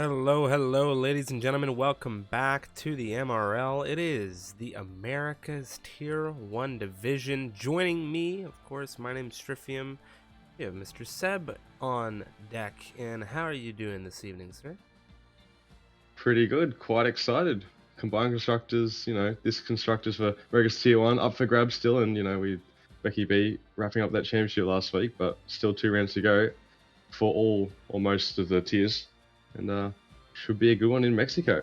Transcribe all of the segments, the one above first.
Hello, ladies and gentlemen. Welcome back to the MRL. It is the America's Tier 1 division. Joining me, of course, my name's Stryfium. We have Mr. Seb on deck. And how are you doing this evening, sir? Pretty good. Quite excited. Combined constructors, this constructors for America's Tier 1 up for grabs still. And, we Becky B wrapping up that championship last week, but still 2 rounds to go for all or most of the tiers. And should be a good one in Mexico.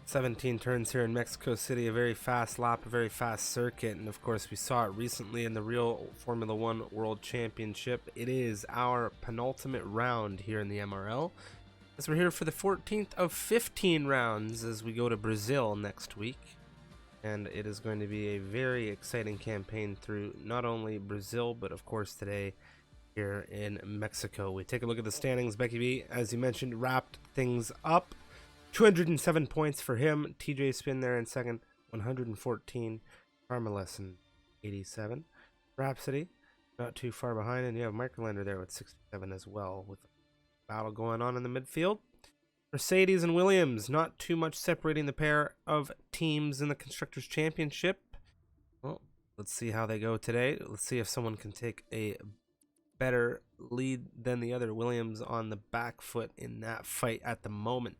17 turns here in Mexico City, a very fast lap, a very fast circuit, and of course we saw it recently in the real Formula 1 World Championship. It is our penultimate round here in the MRL, as we're here for the 14th of 15 rounds as we go to Brazil next week. And it is going to be a very exciting campaign through not only Brazil, but of course today here in Mexico. We take a look at the standings. Becky B, as you mentioned, wrapped things up. 207 points for him. TJ Spin there in second, 114. Carmelesson, 87. Rhapsody, not too far behind. And you have Microlander there with 67 as well, with a battle going on in the midfield. Mercedes and Williams, not too much separating the pair of teams in the Constructors' Championship. Well, let's see how they go today. Let's see if someone can take a better lead than the other. Williams on the back foot in that fight at the moment.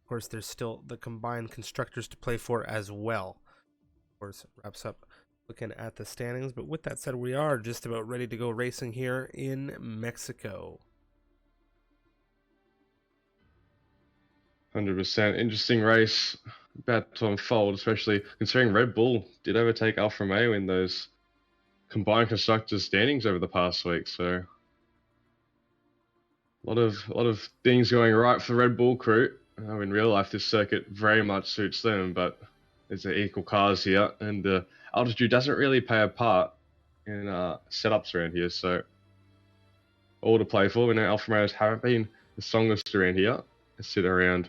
Of course, there's still the combined constructors to play for as well. Of course, wraps up looking at the standings. But with that said, we are just about ready to go racing here in Mexico. 100%. Interesting race about to unfold, especially considering Red Bull did overtake Alfa Romeo in those combined constructors standings over the past week. So a lot of things going right for the Red Bull crew. In real life, this circuit very much suits them, but it's equal cars here, and the altitude doesn't really play a part in setups around here. So all to play for. We know Alfa Romeos haven't been the strongest around here. They sit around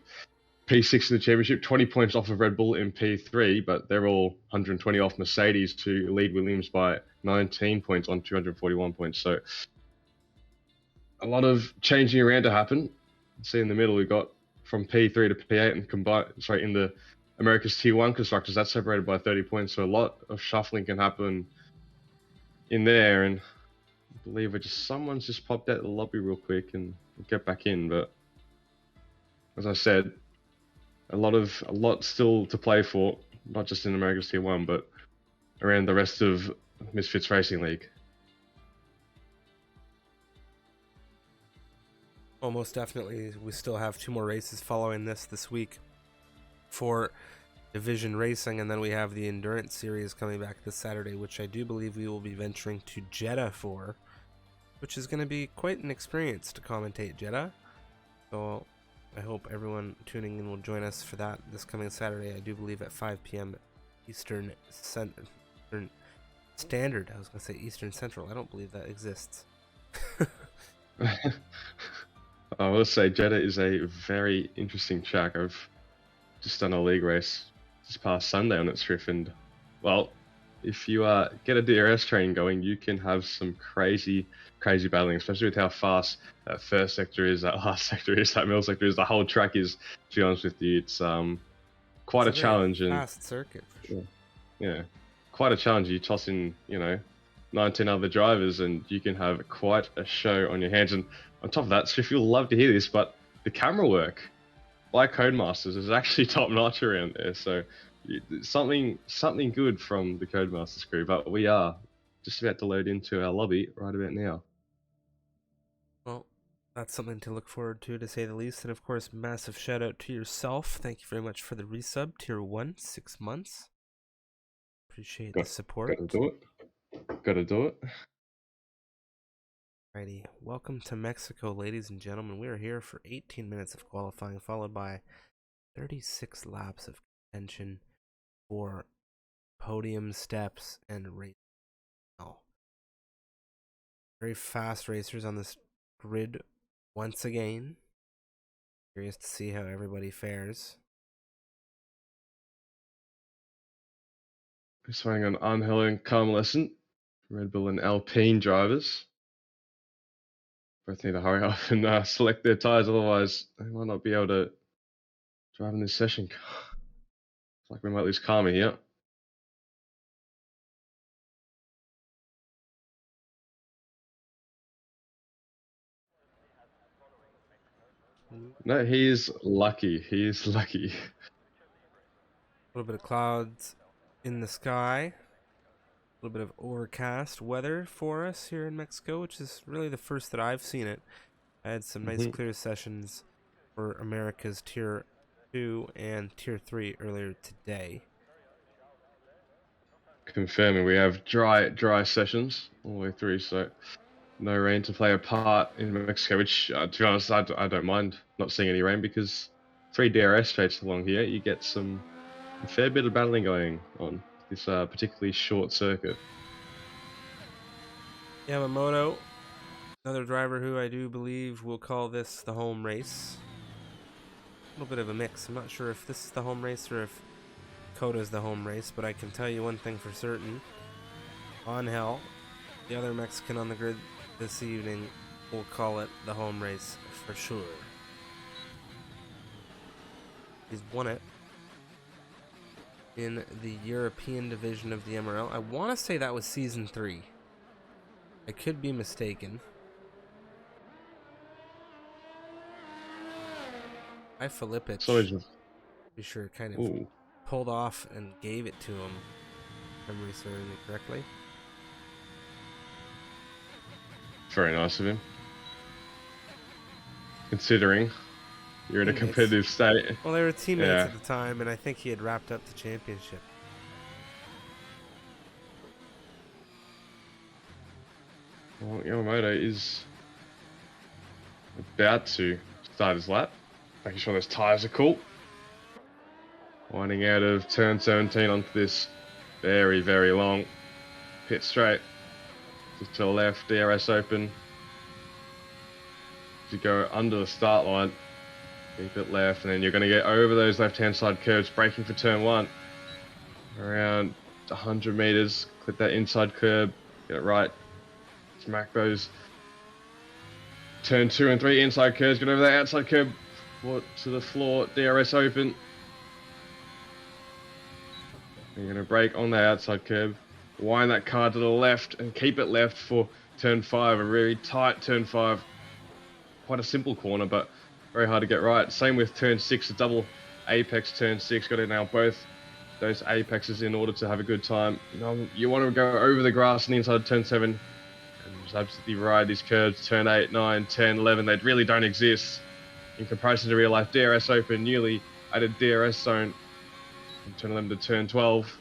P6 in the championship, 20 points off of Red Bull in P3, but they're all 120 off Mercedes to lead Williams by 19 points on 241 points. So a lot of changing around to happen. See in the middle, we've got from P3 to P8 and in the America's Tier 1 constructors, that's separated by 30 points. So a lot of shuffling can happen in there. And I believe someone's just popped out of the lobby real quick and we'll get back in. But as I said, a lot still to play for, not just in America's Tier 1, but around the rest of Misfits Racing League. Well, most definitely, we still have 2 more races following this week for division racing, and then we have the endurance series coming back this Saturday, which I do believe we will be venturing to Jeddah for, which is going to be quite an experience to commentate Jeddah. So I hope everyone tuning in will join us for that this coming Saturday. I do believe at 5 p.m. Eastern Standard. I was going to say Eastern Central. I don't believe that exists. I will say Jeddah is a very interesting track. I've just done a league race this past Sunday on its Striff, and well, if you get a DRS train going, you can have some crazy battling, especially with how fast that first sector is, that last sector is, that middle sector is, the whole track is. To be honest with you, it's quite It's a challenge and fast circuit. For sure. yeah, quite a challenge. You toss in 19 other drivers and you can have quite a show on your hands. And on top of that, Striff, you'll love to hear this, but the camera work by Codemasters is actually top notch around there. So something good from the Codemasters crew. But we are just about to load into our lobby right about now. Well, that's something to look forward to say the least. And of course, massive shout out to yourself. Thank you very much for the resub, Tier 1, 6 months. Appreciate the support. Gotta do it. Alrighty, welcome to Mexico, ladies and gentlemen. We are here for 18 minutes of qualifying, followed by 36 laps of contention for podium steps and race. Oh, very fast racers on this grid once again. Curious to see how everybody fares. Just waiting on Angel and Carmelescent, Red Bull and Alpine drivers. both need to hurry up and select their tyres, otherwise they might not be able to drive in this session. It's like we might lose Karma here. No, he is lucky. He is lucky. A little bit of clouds in the sky. A little bit of overcast weather for us here in Mexico, which is really the first that I've seen it. I had some nice clear sessions for America's Tier 2 and Tier 3 earlier today. Confirming we have dry sessions all the way through, so no rain to play a part in Mexico, which, to be honest, I don't mind not seeing any rain, because 3 DRS straights along here, you get a fair bit of battling going on this particularly short circuit. Yamamoto, another driver who I do believe will call this the home race. A little bit of a mix. I'm not sure if this is the home race or if Coda's the home race, but I can tell you one thing for certain. Angel, the other Mexican on the grid this evening, will call it the home race for sure. He's won it in the European division of the MRL. I want to say that was Season 3. I could be mistaken. Filipich, So just, be sure, kind of pulled off and gave it to him, if I'm remembering me correctly. very nice of him, considering you're in a competitive state. Well, they were teammates at the time, and I think he had wrapped up the championship. Well, Yamamoto is about to start his lap, making sure those tyres are cool. Winding out of turn 17 onto this very, very long pit straight. Just to the left, DRS open. To go under the start line, keep it left, and then you're going to get over those left-hand side curves, braking for turn 1. Around 100 meters, clip that inside curb, get it right. Smack those turn 2 and 3 inside curves, get over that outside curb, foot to the floor, DRS open. You're going to brake on that outside curb, wind that car to the left and keep it left for turn 5, a really tight turn 5. Quite a simple corner, but very hard to get right. Same with turn 6, a double apex turn 6. Got to nail both those apexes in order to have a good time. You want to go over the grass on the inside of turn 7 and just absolutely ride these curves. Turn 8, 9, 10, 11, they really don't exist in comparison to real life. DRS open, newly added DRS zone from turn 11 to turn 12.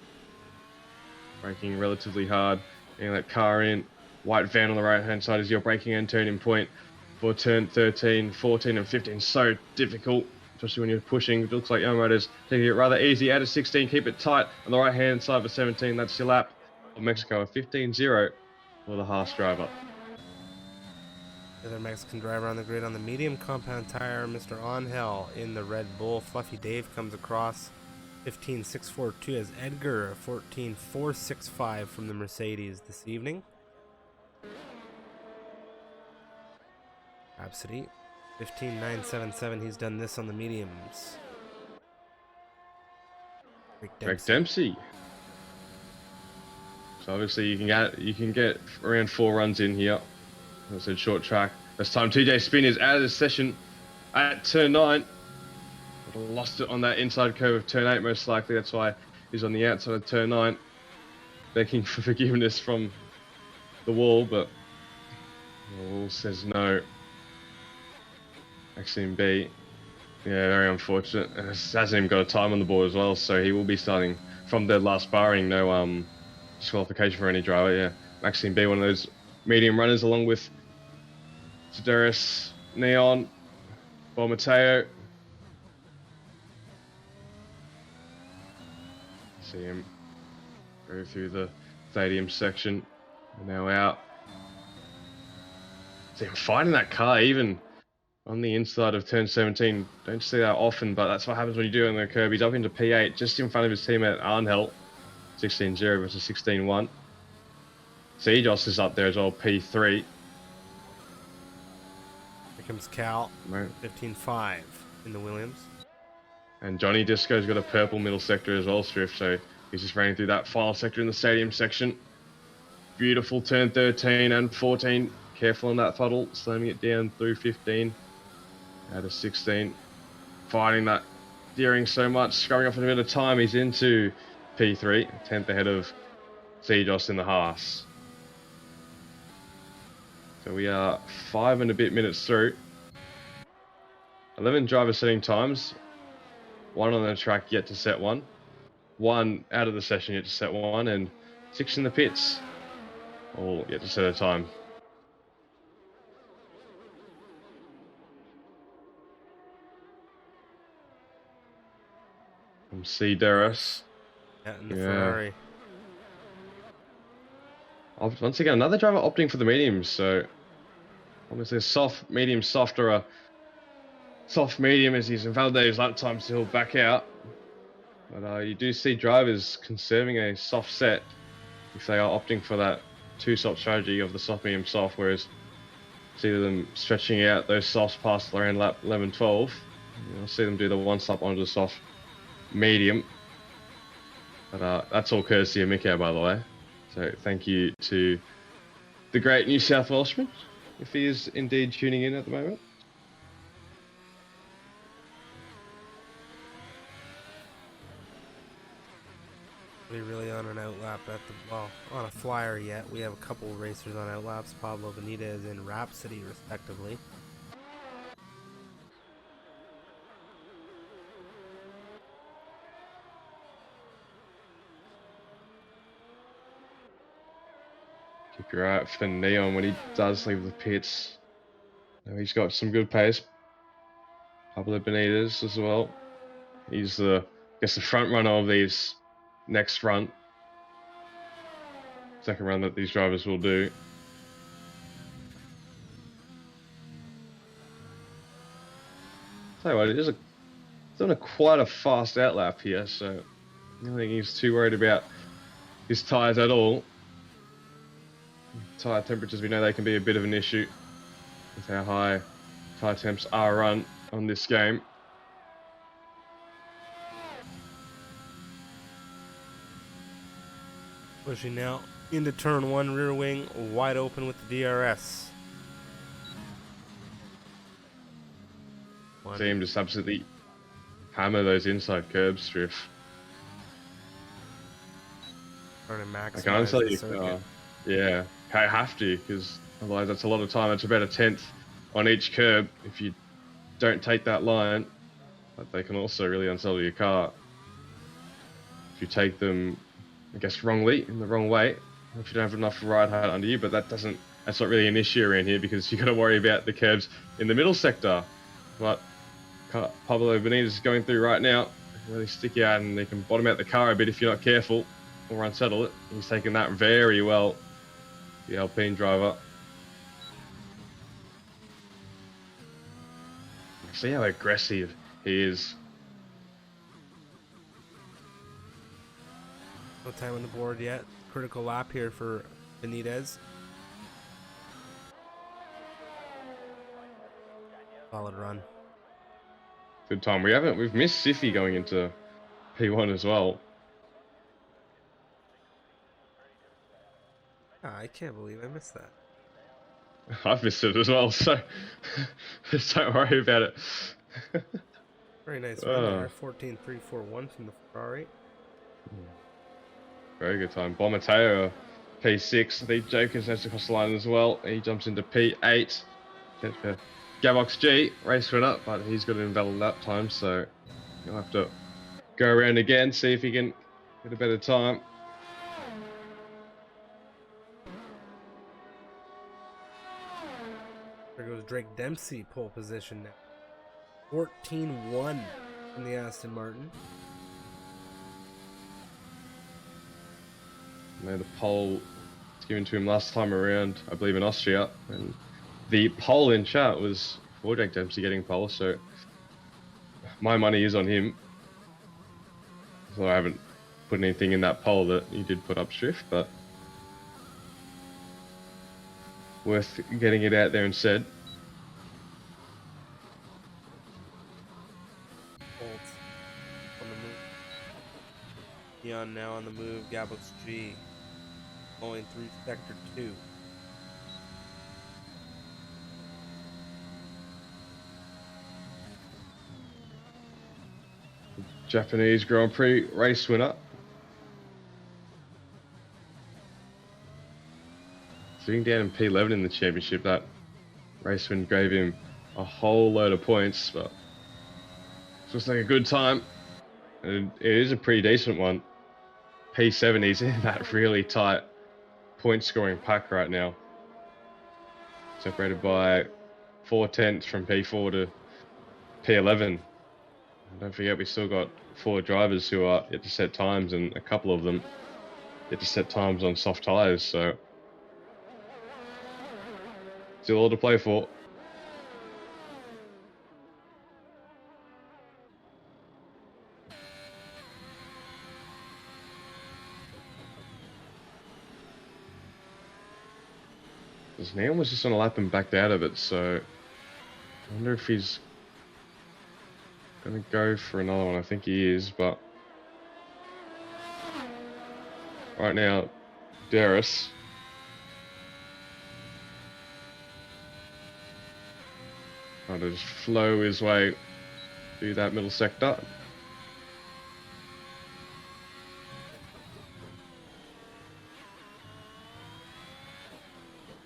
Braking relatively hard, getting that car in. White van on the right hand side is your braking and turning point for turn 13, 14 and 15. So difficult, especially when you're pushing. It looks like Yamamoto's taking it rather easy. Out of 16, keep it tight on the right hand side for 17. That's your lap of Mexico, a 15-0 for the Haas driver. The other Mexican driver on the grid on the medium compound tire, Mr. Angel in the Red Bull. Fluffy Dave comes across 15.642 as Edgar, 14.465 from the Mercedes this evening. Rhapsody, 15.977. He's done this on the mediums. Greg Dempsey. So obviously you can get around 4 runs in here. As I said, short track. This time TJ Spin is out of the session at turn 9. Lost it on that inside curve of turn 8 most likely. That's why he's on the outside of turn 9, begging for forgiveness from the wall, but the wall says no. Maxime B, yeah, very unfortunate. Hasn't even got a time on the board as well, so he will be starting from dead last, barring no disqualification for any driver. Yeah, Maxime B, one of those medium runners, along with Sedaris, Neon, Bo Mateo. See him go through the stadium section. Now out. See him fighting that car even on the inside of turn 17. Don't see that often, but that's what happens when you do it on the curb. He's up into P8, just in front of his teammate Angel. 16-0 versus 16-1. Cejos is up there as well, P3. comes Cal, Right. 15.5 in the Williams. And Johnny Disco's got a purple middle sector as well, Strift, so he's just running through that final sector in the stadium section. Beautiful turn 13 and 14. Careful on that throttle, slamming it down through 15 out of 16. Fighting that steering so much, scrubbing off in a bit of time. He's into P3, 10th ahead of CEST in the Haas. So we are 5 and a bit minutes through. 11 drivers setting times. 1 on the track yet to set one. 1 out of the session yet to set one, and 6 in the pits, all yet to set a time. From C. Deris. Yeah, in the Ferrari. Once again, another driver opting for the mediums, so obviously a soft, medium, soft, or a soft medium as he's invalidated his lap time, so he'll back out. But you do see drivers conserving a soft set if they are opting for that two-stop strategy of the soft, medium, soft, whereas see them stretching out those softs past around lap 11, 12. You'll see them do the one stop onto the soft medium. But that's all courtesy of Mikko, by the way. So thank you to the great New South Welshman, if he is indeed tuning in at the moment. We're really on an outlap on a flyer yet. We have a couple of racers on outlaps, Pablo Benitez and Rhapsody respectively. Keep your eye out for Neon when he does leave the pits. Now he's got some good pace. Pablo Benitez as well. He's the front runner of these next run. Second run that these drivers will do. Tell you what, he's done quite a fast outlap here, so I don't think he's too worried about his tyres at all. Tyre temperatures, we know they can be a bit of an issue with how high tyre temps are run on this game. Pushing now into turn 1, rear wing wide open with the DRS. See him just absolutely hammer those inside curbs, Striff. Trying to maximize I can't tell the you. circuit. Yeah, I have to, because otherwise that's a lot of time. It's about a 10th on each curb if you don't take that line. But they can also really unsettle your car if you take them, I guess, wrongly, in the wrong way. If you don't have enough ride height under you, but that's not really an issue around here because you got to worry about the curbs in the middle sector. But Pablo Benitez is going through right now. Really stick out and they can bottom out the car a bit if you're not careful or unsettle it. He's taken that very well, the Alpine driver. See how aggressive he is. No time on the board yet. Critical lap here for Benitez. Solid run. Good time. We've missed Siffy going into P1 as well. I can't believe I missed that. I've missed it as well, so just don't worry about it. Very nice run there. 14.341 from the Ferrari. Very good time. Bomateo, P6. The Jokers next across the line as well. He jumps into P8. Gavox G, race winner, but he's got an invalid lap time, so he'll have to go around again, see if he can get a better time. There goes Drake Dempsey, pole position now. 14.1 from the Aston Martin. Now the pole was given to him last time around, I believe in Austria, and the pole in chat was for Drake Dempsey getting pole, so my money is on him. So I haven't put anything in that poll that you did put up, Striff, but worth getting it out there and said. Neon now on the move. Gabox G going through sector 2. Japanese Grand Prix race winner. Sitting down in P11 in the championship, that race win gave him a whole load of points, but it looks like a good time. And it is a pretty decent one. P7, he's in that really tight point scoring pack right now. Separated by 4/10 from P4 to P11. And don't forget, we still got 4 drivers who are yet to set times, and a couple of them yet to set times on soft tyres, so still all to play for. Because Neon was just on a lap and backed out of it, so I wonder if he's going to go for another one. I think he is, but right now, Darius trying to just flow his way through that middle sector.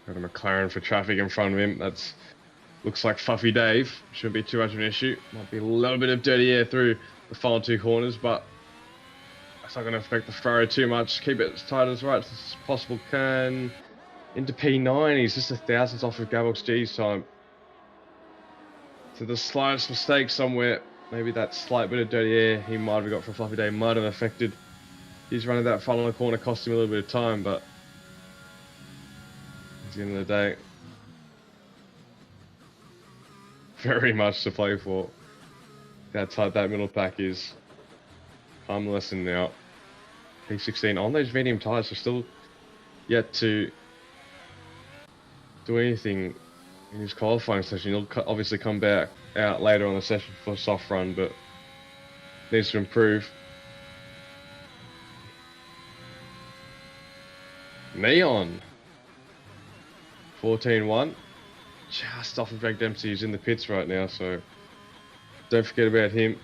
Got a McLaren for traffic in front of him. That's looks like Fuffy Dave. Shouldn't be too much of an issue. Might be a little bit of dirty air through the final 2 corners, but that's not going to affect the Ferrari too much. Keep it as tight as right as possible can. Into P9, he's just 1,000th off of Gabox G's time. So the slightest mistake somewhere, maybe that slight bit of dirty air he might have got from Fluffy Day might have affected his run of that final corner, cost him a little bit of time, but at the end of the day, very much to play for. How tight that middle pack is. I'm lesson now. P16 on those medium tyres are still yet to do anything in his qualifying session. He'll obviously come back out later on the session for a soft run, but needs to improve. Neon 14-1. Just off of Greg Dempsey. He's in the pits right now, so don't forget about him.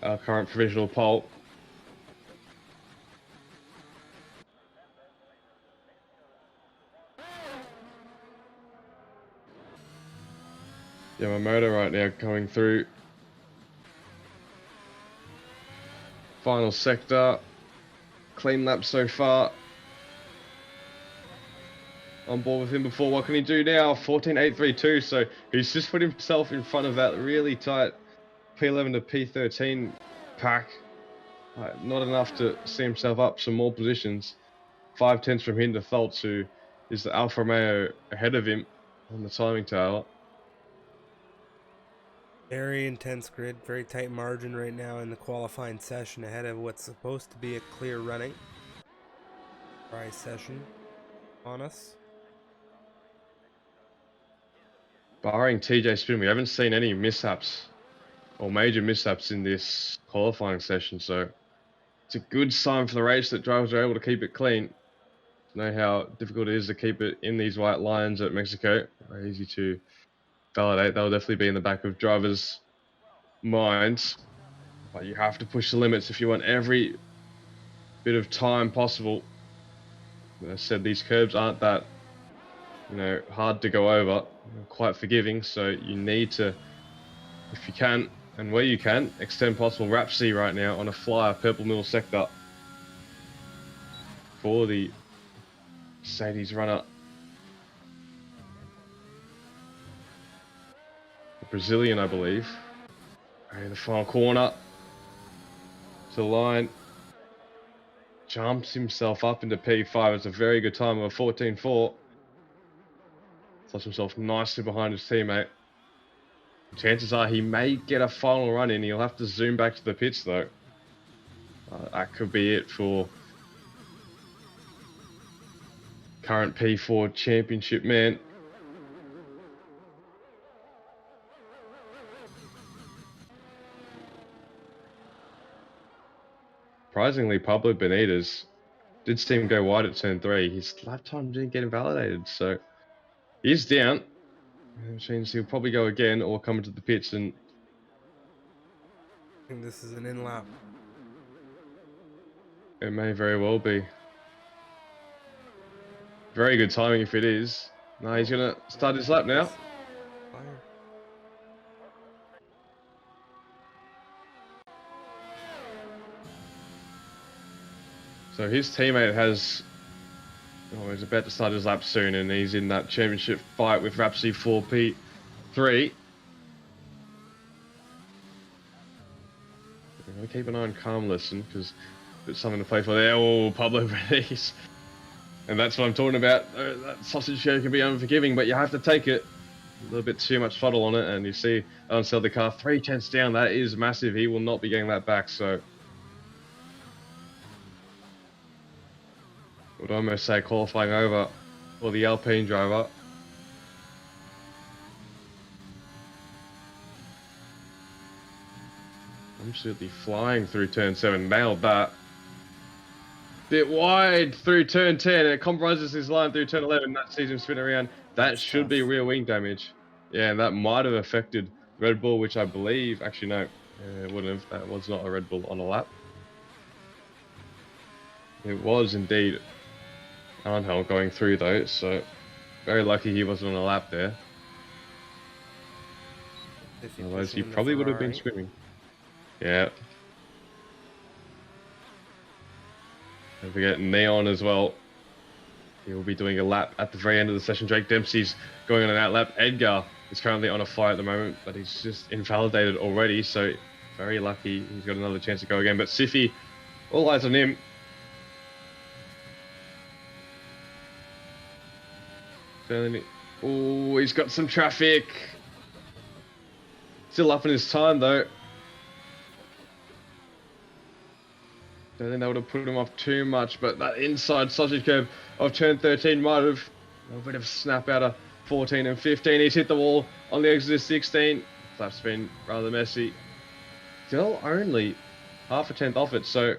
Our current provisional pole. Yamamoto right now going through. Final sector. Clean lap so far. On board with him before. What can he do now? 14.832. So he's just put himself in front of that really tight P11 to P13 pack. Not enough to see himself up some more positions. 5/10 from him to Tholtz, who is the Alfa Romeo ahead of him on the timing tower. Very intense grid, very tight margin right now in the qualifying session ahead of what's supposed to be a clear running dry session on us. Barring TJ Spin, we haven't seen any mishaps or major mishaps in this qualifying session, so it's a good sign for the race that drivers are able to keep it clean. Know how difficult it is to keep it in these white lines at Mexico. Very easy to validate. They'll definitely be in the back of drivers' minds, but you have to push the limits if you want every bit of time possible. As I said, these curbs aren't that hard to go over, quite forgiving, so you need to, if you can and where you can, extend possible Rhapsody right now on a flyer purple middle sector for the Mercedes runner, the Brazilian, I believe. And the final corner to the line, jumps himself up into P5. It's a very good time of a 14.4. Slots himself nicely behind his teammate. Chances are he may get a final run in. He'll have to zoom back to the pits though. That could be it for current P4 championship man. Surprisingly, Pablo Benitez did see him go wide at turn 3. His lap time didn't get invalidated, so he's down. Which means he'll probably go again or come into the pits, and I think this is an in lap. it may very well be. Very good timing if it is. No, he's going to start his lap now. Fire. So his teammate has... Oh, he's about to start his lap soon, and he's in that championship fight with Rhapsody 4P3. I'm going to keep an eye on Calm Listen, because there's something to play for there. Oh, Pablo Benitez. And that's what I'm talking about. That sausage show can be unforgiving, but you have to take it. A little bit too much throttle on it, and you see unsell the car 3/10 down. That is massive. He will not be getting that back, so would almost say qualifying over for the Alpine driver. Absolutely flying through turn 7. Nailed that. Bit wide through turn 10. It compromises his line through turn 11. That sees him spin around. That should be rear wing damage. Yeah, and that might have affected Red Bull, which I believe... Actually, no. It wouldn't have. That was not a Red Bull on a lap. It was indeed Arnhell going through, though. So, very lucky he wasn't on a lap there. Otherwise, he probably would have been swimming. Yeah. Don't forget Neon as well. He will be doing a lap at the very end of the session. Drake Dempsey's going on an outlap. Edgar is currently on a fire at the moment, but he's just invalidated already, so very lucky he's got another chance to go again. But Siffy, all eyes on him. Oh, he's got some traffic. Still up in his time, though. Don't think that would have put him off too much, but that inside sausage curve of turn 13 might have a bit of a snap out of 14 and 15. He's hit the wall on the exit of 16. Flap spin, rather messy. Still only half a tenth off it, so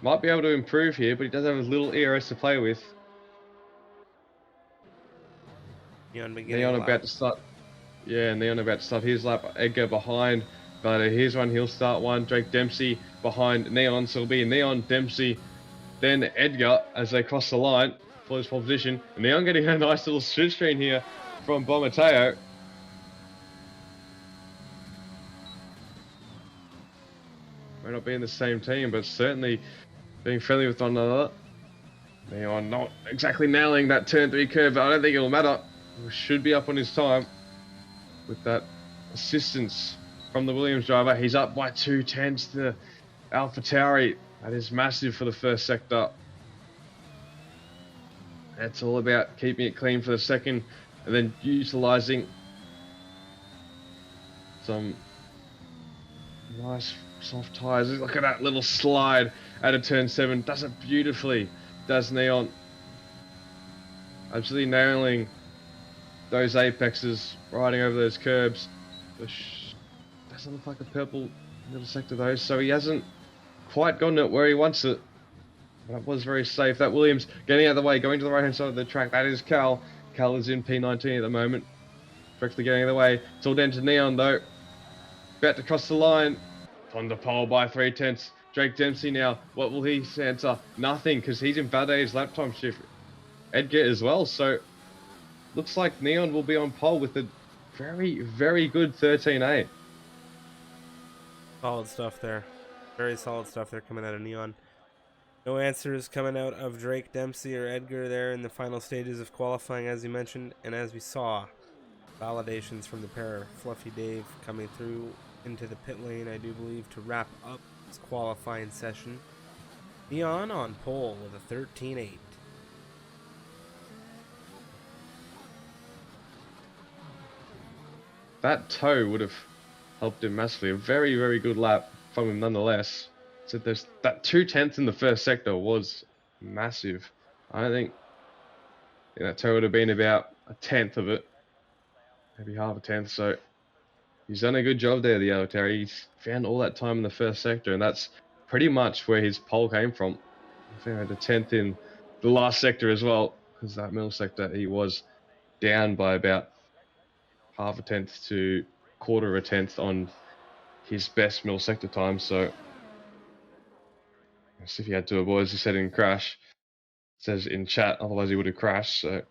might be able to improve here, but he does have a little ERS to play with. Neon about to start. Yeah, Neon about to start his lap. Edgar behind. But here's one, he'll start one. Drake Dempsey behind Neon, so it'll be Neon, Dempsey, then Edgar as they cross the line for his pole position. And Neon getting a nice little switch screen here from Bomateo. May not be in the same team, but certainly being friendly with one another. Neon not exactly nailing that turn 3 curve, but I don't think it'll matter. He should be up on his time with that assistance from the Williams driver. He's up by 2/10 to AlphaTauri. That is massive for the first sector. It's all about keeping it clean for the second and then utilising some nice soft tyres. Look at that little slide out of turn 7. Does it beautifully. Does Neon. Absolutely nailing those apexes, riding over those curbs. Doesn't look like a purple little sector though, so he hasn't quite gotten it where he wants it. That was very safe. That Williams getting out of the way, going to the right hand side of the track. That is Cal. Cal is in P19 at the moment. Directly getting out of the way. It's all down to Neon though. About to cross the line. On the pole by 3/10. Drake Dempsey now. What will he answer? Nothing, because he's invalidated his lap time shift. Edgar as well, so looks like Neon will be on pole with a very, very good 13.8. Solid stuff there. Very solid stuff there coming out of Neon. No answers coming out of Drake Dempsey or Edgar there in the final stages of qualifying, as you mentioned. And as we saw, validations from the pair. Fluffy Dave coming through into the pit lane, I do believe, to wrap up this qualifying session. Neon on pole with a 13.8. That toe would have helped him massively. A very, very good lap from him nonetheless. So there's that 2/10 in the first sector was massive. I don't think that toe would have been about a tenth of it. Maybe half a tenth. So he's done a good job there, the AlphaTauri. He's found all that time in the first sector, and that's pretty much where his pole came from. I think I had a 10th in the last sector as well, because that middle sector he was down by about half a tenth to quarter of a tenth on his best middle sector time. So if he had to avoid, as he said in crash, it says in chat, otherwise he would have crashed. So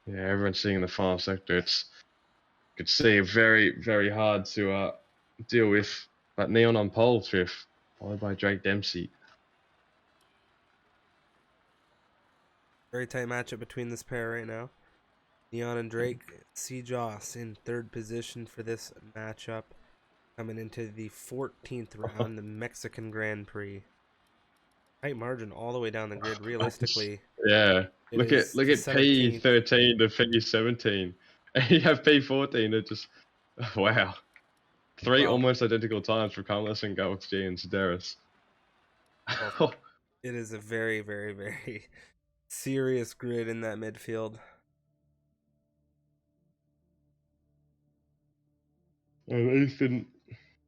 yeah, everyone's seeing in the final sector. It's you could see very, very hard to deal with. But Neon on pole, Triff, followed by Drake Dempsey. Very tight matchup between this pair right now. Neon and Drake. C. Joss in third position for this matchup. Coming into the 14th round, the Mexican Grand Prix. Tight margin all the way down the grid. Realistically, Yeah, look at the P 17th. 13 to P 17, and you have P 14. It just wow, three Well, almost identical times for Carlos and Galaxy G and Sedaris. well, it is a very, very, very serious grid in that midfield. Ethan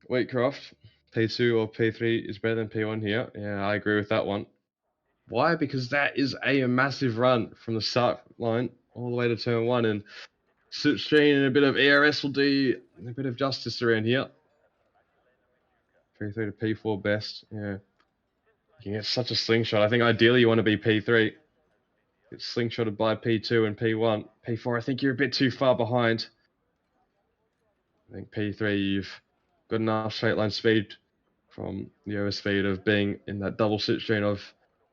Wheatcroft, P2 or P3 is better than P1 here. Yeah, I agree with that one. Why? Because that is a massive run from the start line all the way to turn 1, and slipstream and a bit of ERS will do a bit of justice around here. P3 to P4 best. Yeah, you can get such a slingshot. I think ideally you want to be P3. Get slingshotted by P2 and P1. P4, I think you're a bit too far behind. I think P3, you've got enough straight line speed from the overspeed of being in that double slipstream of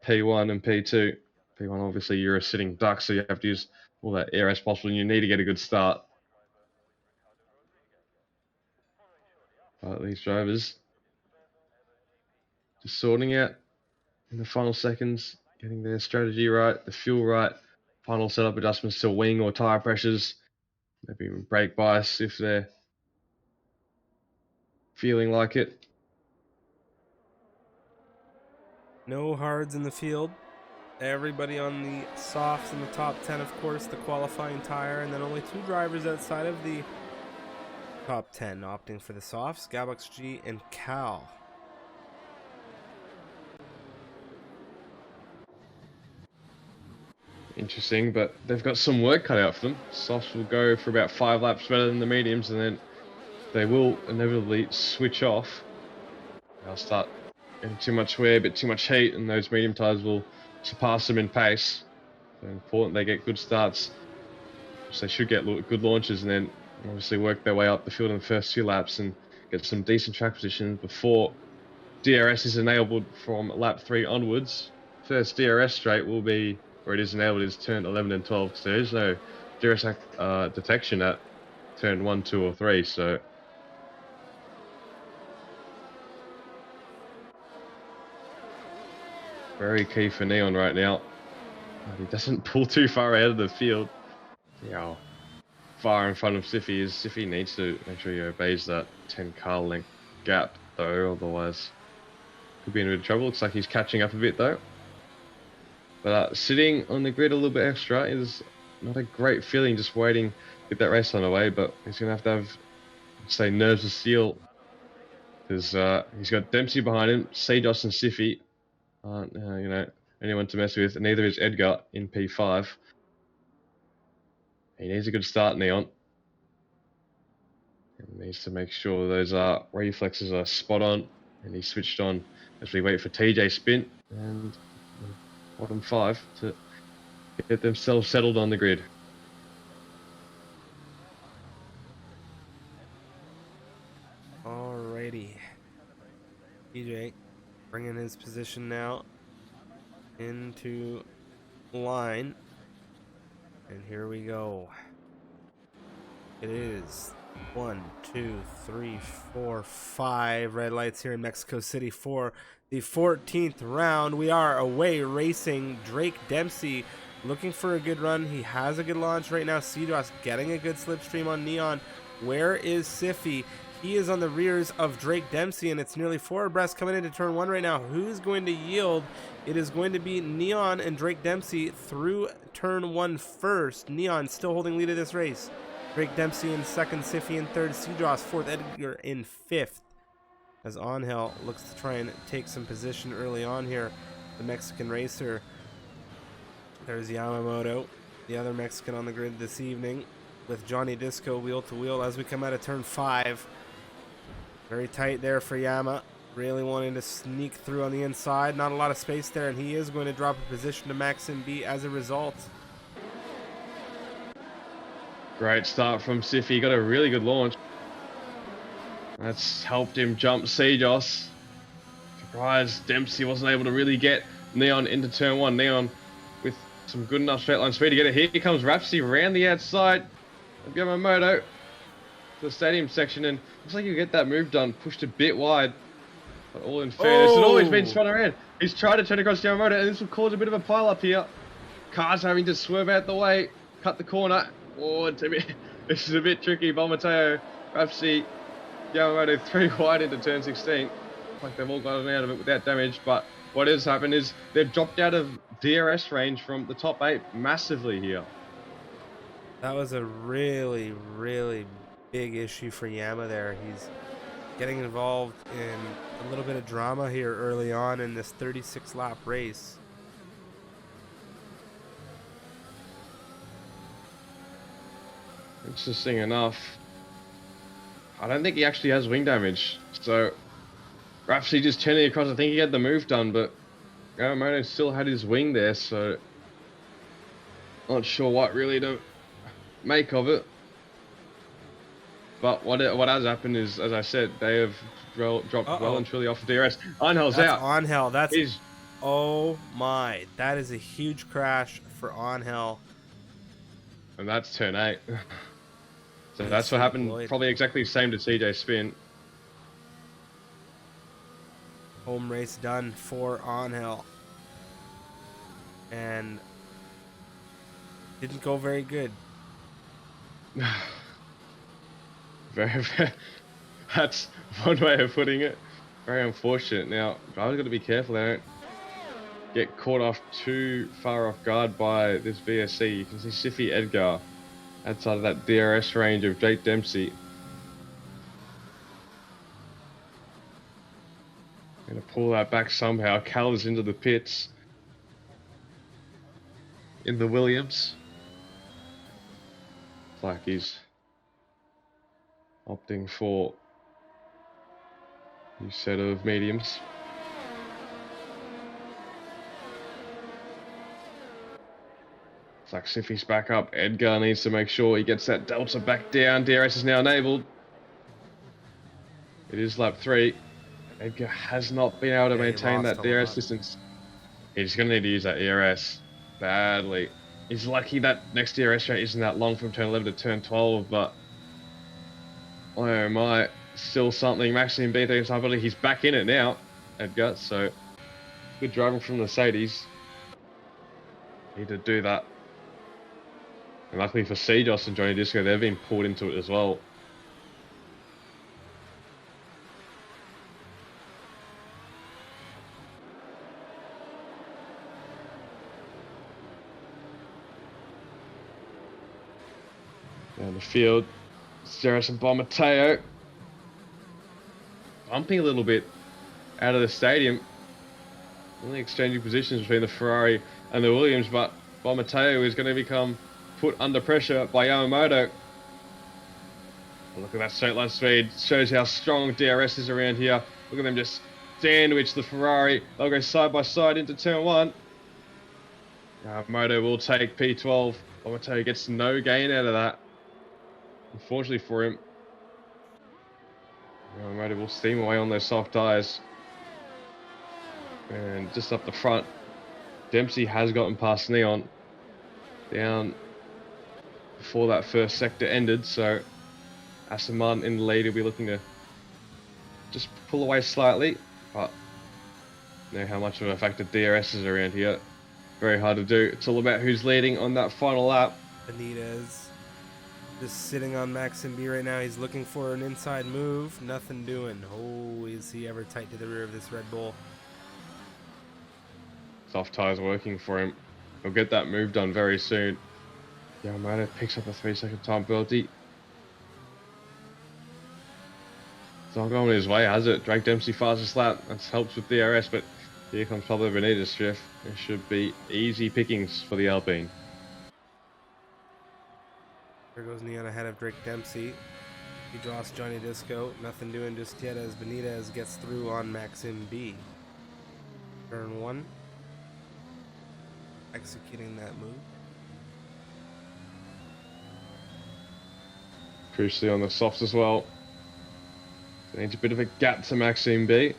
P1 and P2. P1, obviously, you're a sitting duck, so you have to use all that air as possible, and you need to get a good start. But these drivers just sorting out in the final seconds, getting their strategy right, the fuel right, final setup adjustments to wing or tyre pressures, maybe even brake bias if they're feeling like it. No hards in the field. Everybody on the softs in the top 10, of course, the qualifying tire, and then only 2 drivers outside of the top 10 opting for the softs, Galaxy G and Cal. Interesting, but they've got some work cut out for them. Softs will go for about 5 laps better than the mediums, and then they will inevitably switch off. They'll start getting too much wear, a bit too much heat, and those medium tyres will surpass them in pace. So important they get good starts. So they should get good launches, and then obviously work their way up the field in the first 2 laps and get some decent track position before DRS is enabled from lap 3 onwards. First DRS straight will be, where it is enabled, is turn 11 and 12, because there is no DRS detection at turn 1, 2, or 3, so very key for Neon right now. He doesn't pull too far out of the field. You know, far in front of Siffy is Siffy needs to make sure he obeys that 10 car length gap, though, otherwise could be in a bit of trouble. Looks like he's catching up a bit, though. But sitting on the grid a little bit extra is not a great feeling, just waiting to get that race on away, but he's going to have, say, nerves of steel, because he's got Dempsey behind him, C-Dos and Siffy aren't, you know, anyone to mess with, and neither is Edgar in P5. He needs a good start, Neon. He needs to make sure those reflexes are spot on, and he's switched on as we wait for TJ spin and bottom 5 to get themselves settled on the grid. Alrighty. TJ bringing his position now into line. And here we go. It is 1, 2, 3, 4, 5 red lights here in Mexico City for the 14th round. We are away racing. Drake Dempsey looking for a good run. He has a good launch right now. CEST getting a good slipstream on Neon. Where is Siffy? He is on the rears of Drake Dempsey, and it's nearly 4 abreast coming into turn 1 right now. Who's going to yield? It is going to be Neon and Drake Dempsey through turn 1 first. Neon still holding lead of this race. Drake Dempsey in second, Siffy in third, CEST fourth, Edgar in fifth. as Angel looks to try and take some position early on here. The Mexican racer. There's Yamamoto, the other Mexican on the grid this evening, with Johnny Disco wheel to wheel as we come out of turn 5. Very tight there for Yama, really wanting to sneak through on the inside. Not a lot of space there, and he is going to drop a position to Maxim B as a result. Great start from Siffy, got a really good launch. That's helped him jump CEST. Surprised Dempsey wasn't able to really get Neon into turn 1. Neon with some good enough straight line speed to get it. Here comes Rapsy around the outside of Yamamoto to the stadium section, and looks like you get that move done, pushed a bit wide. But all in fairness, it's always been spun around. He's tried to turn across Yamamoto, and this will cause a bit of a pile up here. Cars having to swerve out the way, cut the corner. Oh, this is a bit tricky. Mateo, Rapsy, Yamamoto 3 wide into turn 16. Like they've all gotten out of it without damage, but what has happened is they've dropped out of DRS range from the top 8 massively here. That was a really, really big issue for Yama there. He's getting involved in a little bit of drama here early on in this 36 lap race. Interesting enough, I don't think he actually has wing damage, so Rapsy just turning across. I think he had the move done, but Yamamoto still had his wing there, so not sure what really to make of it. But what has happened is, as I said, they have dropped well and truly off of DRS. Angel's out. Angel, oh my, that is a huge crash for Angel. And that's turn 8. So that's what happened, probably exactly the same to TJ Spin. Home race done for Angel. And didn't go very good. very, that's one way of putting it. Very unfortunate. Now, drivers got to be careful they don't get caught off too far off guard by this VSC. You can see Siffy Edgar outside of that DRS range of Jake Dempsey. Gonna pull that back somehow. Cal is into the pits in the Williams. It's like he's opting for a new set of mediums. It's like Siffy's back up. Edgar needs to make sure he gets that delta back down. DRS is now enabled. It is lap 3. Edgar has not been able to maintain that DRS distance. He's going to need to use that ERS badly. He's lucky that next DRS rate isn't that long from turn 11 to turn 12, but oh my, still something. Maximum B3 ability. He's back in it now, Edgar, so good driving from the Mercedes. Need to do that. And luckily for CEST and Johnny Disco, they've been pulled into it as well. Down the field, Ceres and Mateo bumping a little bit out of the stadium. Only exchanging positions between the Ferrari and the Williams, but Mateo is going to become put under pressure by Yamamoto. Look at that straight line speed. Shows how strong DRS is around here. Look at them just sandwich the Ferrari. They'll go side by side into turn 1. Yamamoto will take P12. Mateo gets no gain out of that. Unfortunately for him, Yamamoto will steam away on those soft tyres. And just up the front, Dempsey has gotten past Neon down before that first sector ended, so Aston Martin in the lead will be looking to just pull away slightly, but you know how much of a factor DRS is around here. Very hard to do. It's all about who's leading on that final lap. Benitez just sitting on Maxim B right now. He's looking for an inside move. Nothing doing. Oh, is he ever tight to the rear of this Red Bull? Soft tyres working for him. He'll get that move done very soon. Yamamoto picks up a 3-second time penalty. It's not going his way, has it? Drake Dempsey fastest lap. That helps with DRS, but here comes Pablo Benitez, Jeff. It should be easy pickings for the Alpine. There goes Neon ahead of Drake Dempsey. He draws Johnny Disco. Nothing doing just yet as Benitez gets through on Maxim B. Turn 1. Executing that move. Crucially on the softs as well. Needs a bit of a gap to Maxime B.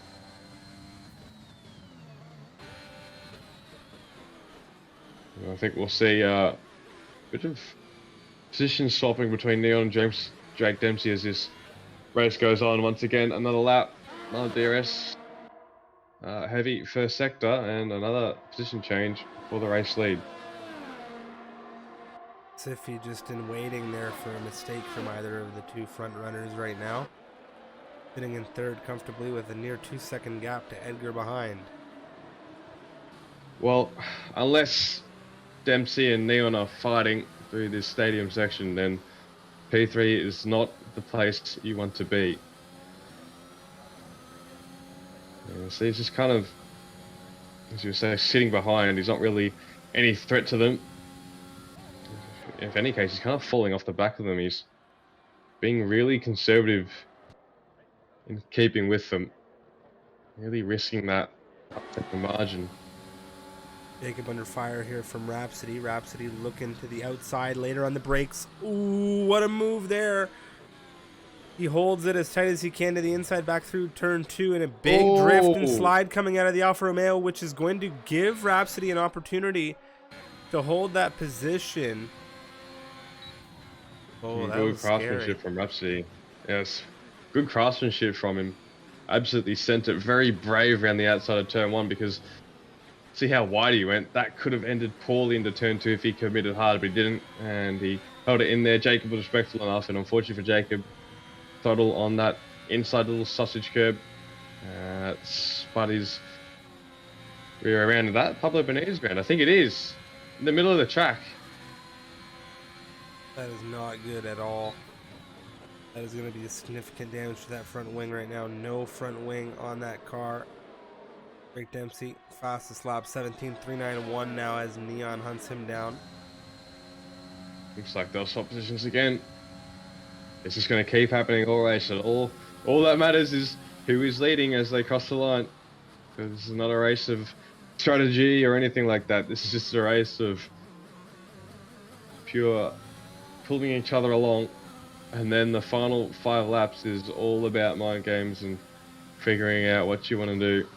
I think we'll see a bit of position swapping between Neon and Drake Dempsey as this race goes on. Once again, another lap, another DRS. Heavy first sector and another position change for the race lead. Siffy just in waiting there for a mistake from either of the two front runners right now. Sitting in third comfortably with a near 2-second gap to Edgar behind. Well, unless Dempsey and Neon are fighting through this stadium section, then P3 is not the place you want to be. Yeah, so he's just kind of, as you say, sitting behind. He's not really any threat to them. In any case, he's kind of falling off the back of them. He's being really conservative in keeping with them, really risking that upper margin. Jacob under fire here from Rhapsody. Rhapsody looking to the outside later on the brakes. Ooh, what a move there. He holds it as tight as he can to the inside back through turn 2 and a big drift and slide coming out of the Alfa Romeo, which is going to give Rhapsody an opportunity to hold that position. Oh, that was craftsmanship from Rhapsody. Yes, good craftsmanship from him. Absolutely sent it very brave around the outside of turn 1 because see how wide he went. That could have ended poorly into turn 2 if he committed hard, but he didn't, and he held it in there. Jacob was respectful enough, and unfortunately for Jacob, throttle on that inside little sausage curb. Spud his rear around. That Pablo Benitez ground? I think it is. In the middle of the track. That is not good at all. That is going to be a significant damage to that front wing right now. No front wing on that car. Drake Dempsey, fastest lap, 17.391 now as Neon hunts him down. Looks like they'll swap positions again. It's just going to keep happening all race. And all that matters is who is leading as they cross the line. Because this is not a race of strategy or anything like that. This is just a race of pure pulling each other along. And then the final 5 laps is all about mind games and figuring out what you want to do.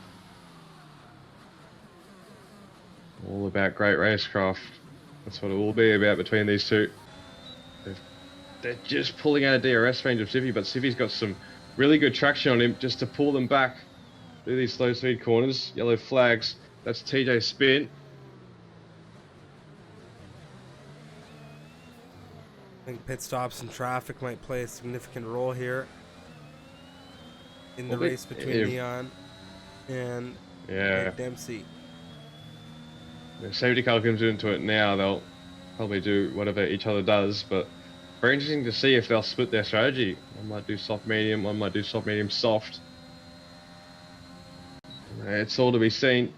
All about great racecraft. That's what it will be about between these two. They're just pulling out a DRS range of Siffy, but Siffy's got some really good traction on him just to pull them back through these slow speed corners. Yellow flags. That's TJ spin. I think pit stops and traffic might play a significant role here in the race between Neon and Dempsey. If safety car comes into it now, they'll probably do whatever each other does, but very interesting to see if they'll split their strategy. One might do soft medium, one might do soft medium soft. It's all to be seen.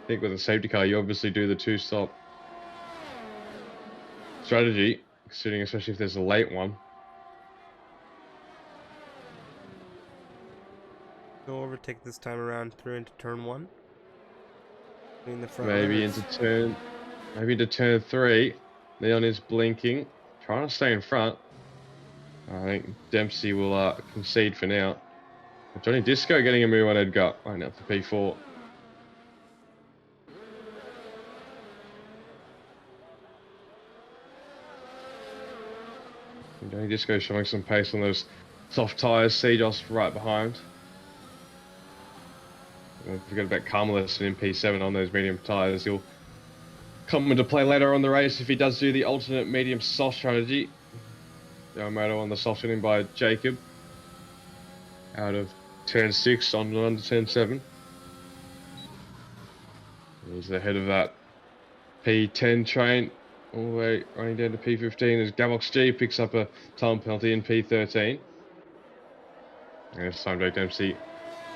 I think with a safety car, you obviously do the 2-stop strategy, considering especially if there's a late one. No overtake this time around through into turn 1. In the front maybe runners. into turn 3. Leon is blinking, trying to stay in front. I think Dempsey will concede for now. Johnny Disco getting a move on Edgar right now for P4. And Johnny Disco showing some pace on those soft tyres. Sejos right behind. Don't forget about Carmelis and MP7 on those medium tyres. He'll come into play later on the race if he does do the alternate medium soft strategy. Yamamoto on the softening by Jacob. Out of turn 6 on to turn 7. He's ahead of that P10 train. all the way running down to P15 as Gavox G picks up a time penalty in P13. And this time Jake Dempsey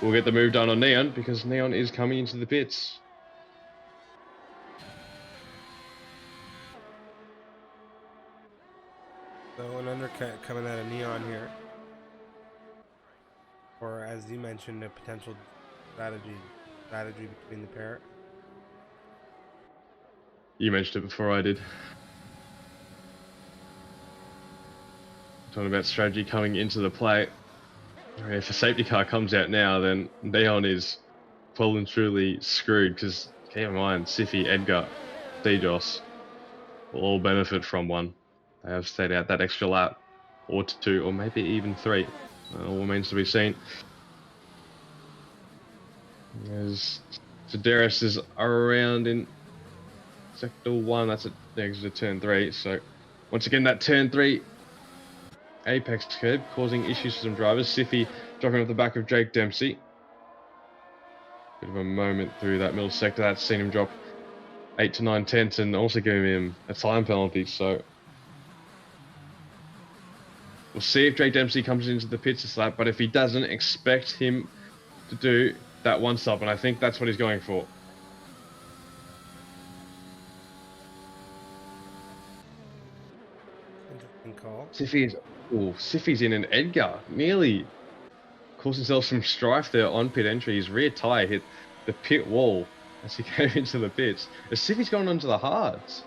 will get the move done on Neon because Neon is coming into the pits. So an undercut coming out of Neon here. Or as you mentioned, a potential strategy between the pair. You mentioned it before I did. Talking about strategy coming into the play. If a safety car comes out now, then Neon is well and truly screwed because keep in mind, Siffy, Edgar, Dejos will all benefit from one. They have stayed out that extra lap or two, or maybe even three. All remains to be seen. As Sedaris is around in sector 1, that's at the exit of turn 3. So once again, that turn 3 apex curb causing issues for some drivers. Siffy dropping off the back of Jake Dempsey. Bit of a moment through that middle sector. That's seen him drop 8 to 9 tenths and also giving him a time penalty. So we'll see if Jake Dempsey comes into the pits this lap, but if he doesn't, expect him to do that one stop, and I think that's what he's going for. Interesting call. Siffy's in an Edgar. Nearly caused himself some strife there on pit entry. His rear tyre hit the pit wall as he came into the pits. As Siffy's gone onto the hards.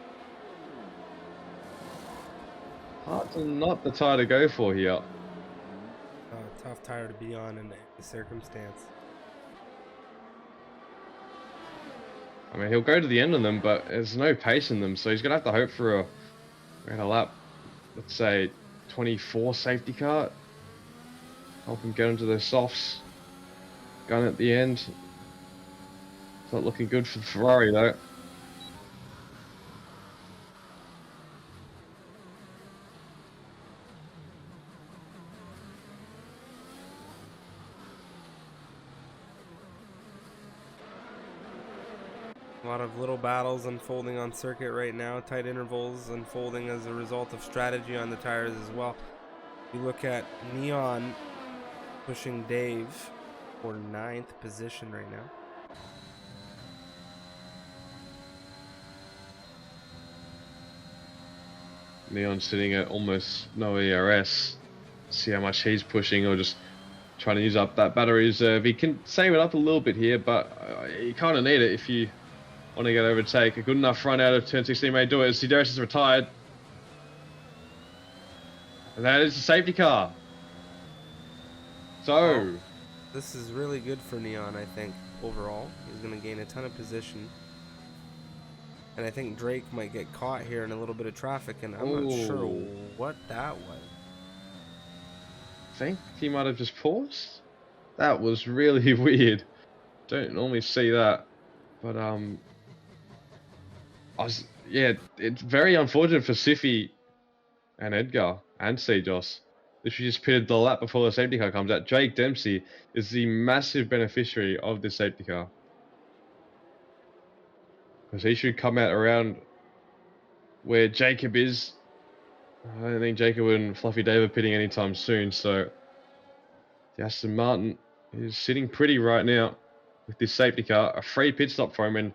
Hards are not the tyre to go for here. Tough tire to be on in the circumstance. I mean, he'll go to the end of them, but there's no pace in them, so he's going to have to hope for a lap, let's say, 24 safety car. Help him get into those softs. Gun at the end. It's not looking good for Ferrari, though. A lot of little battles unfolding on circuit right now. Tight intervals unfolding as a result of strategy on the tires as well. You look at Neon pushing Dave for 9th position right now. Neon sitting at almost no ERS. See how much he's pushing, or just trying to use up that battery reserve. He can save it up a little bit here, but you kind of need it if you want to get overtake. A good enough run out of turn 16 may do it. Sedaris is retired. And that is a safety car. So, well, this is really good for Neon, I think, overall. He's going to gain a ton of position. And I think Drake might get caught here in a little bit of traffic, and I'm not sure what that was. I think he might have just paused. That was really weird. Don't normally see that. But, it's very unfortunate for Siffy and Edgar and Sejos. Literally just pitted the lap before the safety car comes out. Jake Dempsey is the massive beneficiary of this safety car, because he should come out around where Jacob is. I don't think Jacob and Fluffy Dave are pitting anytime soon, so the Aston Martin is sitting pretty right now with this safety car. A free pit stop for him, and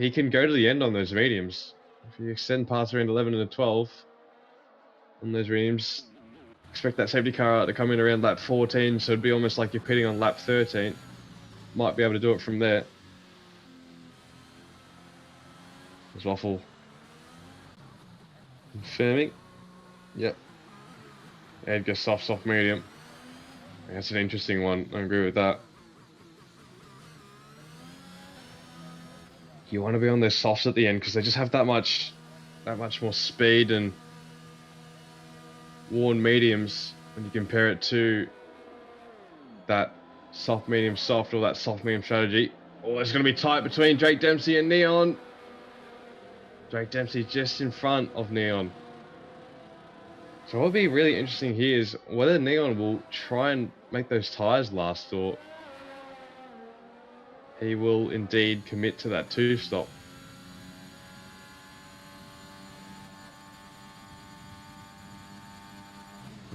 he can go to the end on those mediums. If you extend past around 11 and 12 on those mediums, expect that safety car to come in around lap 14, so it'd be almost like you're pitting on lap 13. Might be able to do it from there. There's Waffle confirming. Yep. Edgar soft, medium. That's an interesting one. I agree with that. You want to be on those softs at the end because they just have that much more speed and worn mediums when you compare it to that soft, medium, soft, or that soft, medium strategy. Oh, it's going to be tight between Jake Dempsey and Neon. Jake Dempsey just in front of Neon. So what will be really interesting here is whether Neon will try and make those tyres last, or he will indeed commit to that 2-stop.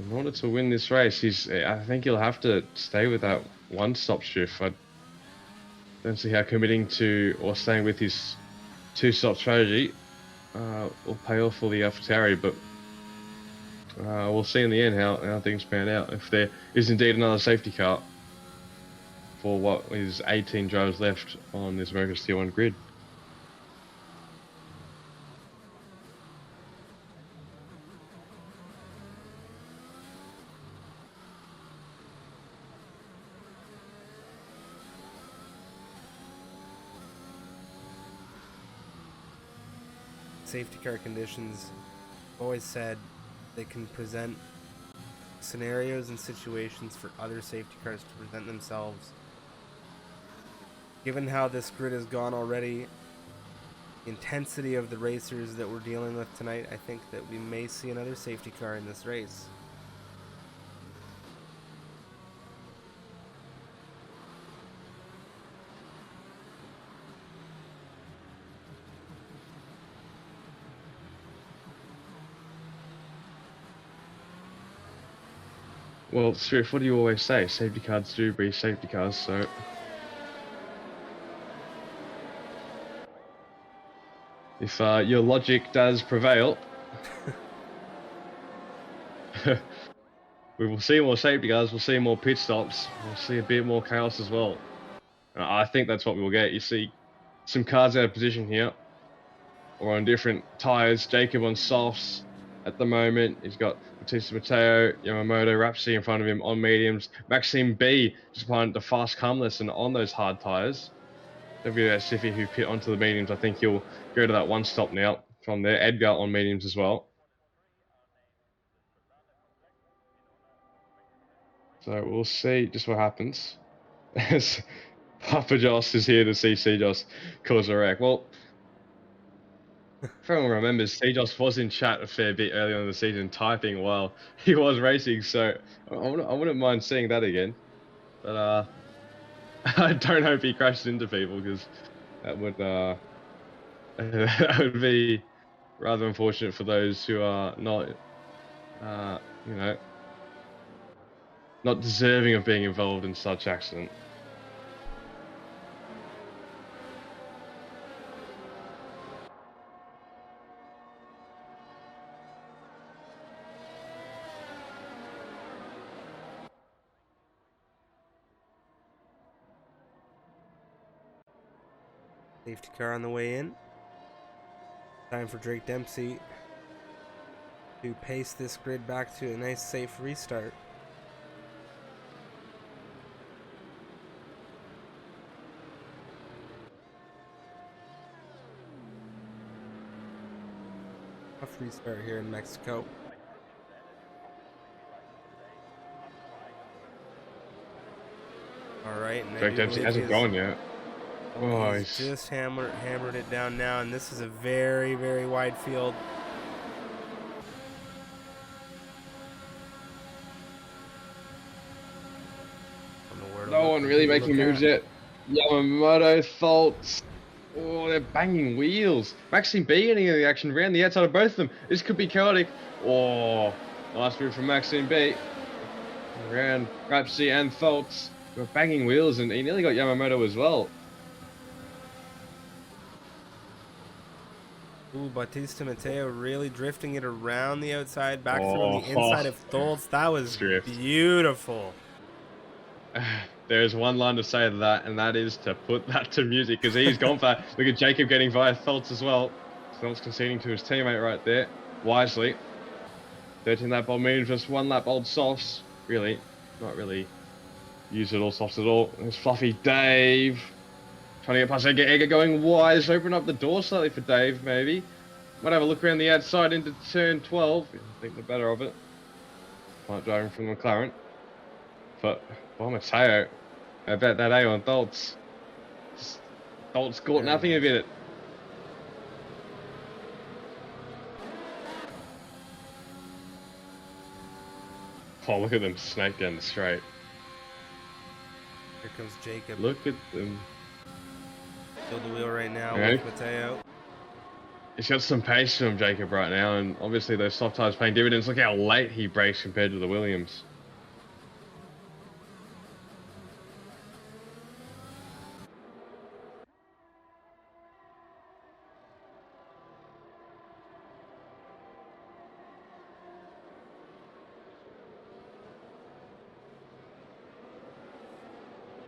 in order to win this race, I think he'll have to stay with that one-stop shift. I don't see how committing to or staying with his two-stop strategy will pay off for the AlphaTauri, but we'll see in the end how things pan out. If there is indeed another safety car for what is 18 drivers left on this America's Tier 1 grid. Safety car conditions, always said they can present scenarios and situations for other safety cars to present themselves. Given how this grid has gone already, the intensity of the racers that we're dealing with tonight, I think that we may see another safety car in this race. Well, Swift, what do you always say? Safety cars do breed safety cars, so... If your logic does prevail, we will see more safety cars, we'll see more pit stops, we'll see a bit more chaos as well. I think that's what we'll get. You see some cars out of position here, or on different tyres. Jacob on softs at the moment. He's got Bautista Matteo, Yamamoto, Rapsy in front of him on mediums. Maxime B just behind the fast harmless and on those hard tyres. Siffy who pit onto the mediums. I think he'll go to that one stop now from there. Edgar on mediums as well. So we'll see just what happens. As Papa Joss is here to see C-Joss cause a wreck. Well, if everyone remembers, C-Joss was in chat a fair bit earlier in the season typing while he was racing, so I wouldn't mind seeing that again. But I don't hope he crashes into people, because that would that would be rather unfortunate for those who are not, you know, not deserving of being involved in such accident. Safety car on the way in. Time for Drake Dempsey to pace this grid back to a nice safe restart. Tough restart here in Mexico. Alright, and Drake Dempsey hasn't gone yet. Oh, he's just hammered it down now, and this is a very, very wide field. No one really making moves yet. Yamamoto, Tholtz. Oh, they're banging wheels. Maxime B getting in the action around the outside of both of them. This could be chaotic. Oh, nice move from Maxime B. Around Rapsy and Tholtz. They were banging wheels, and he nearly got Yamamoto as well. Ooh, Bautista Matteo really drifting it around the outside, back through on the inside of Tholtz. That was beautiful. There's one line to say to that, and that is to put that to music, because he's gone for... Look at Jacob getting via Tholtz as well. Tholtz conceding to his teammate right there, wisely. 13 lap old mediums, just 1 lap old softs. Really, not really used at all softs at all. There's Fluffy Dave. Trying to get past Edgar going wide. Just open up the door slightly for Dave, maybe. Might have a look around the outside into turn 12. I think the better of it. Not driving from the McLaren. But, oh, Matteo. I bet that A on Tholtz. Tholtz caught nothing of it. Oh, look at them snake down the straight. Here comes Jacob. Look at them. Fill the wheel right now with Matteo. He's got some pace to him, Jacob, right now, and obviously those soft tires paying dividends. Look how late he brakes compared to the Williams.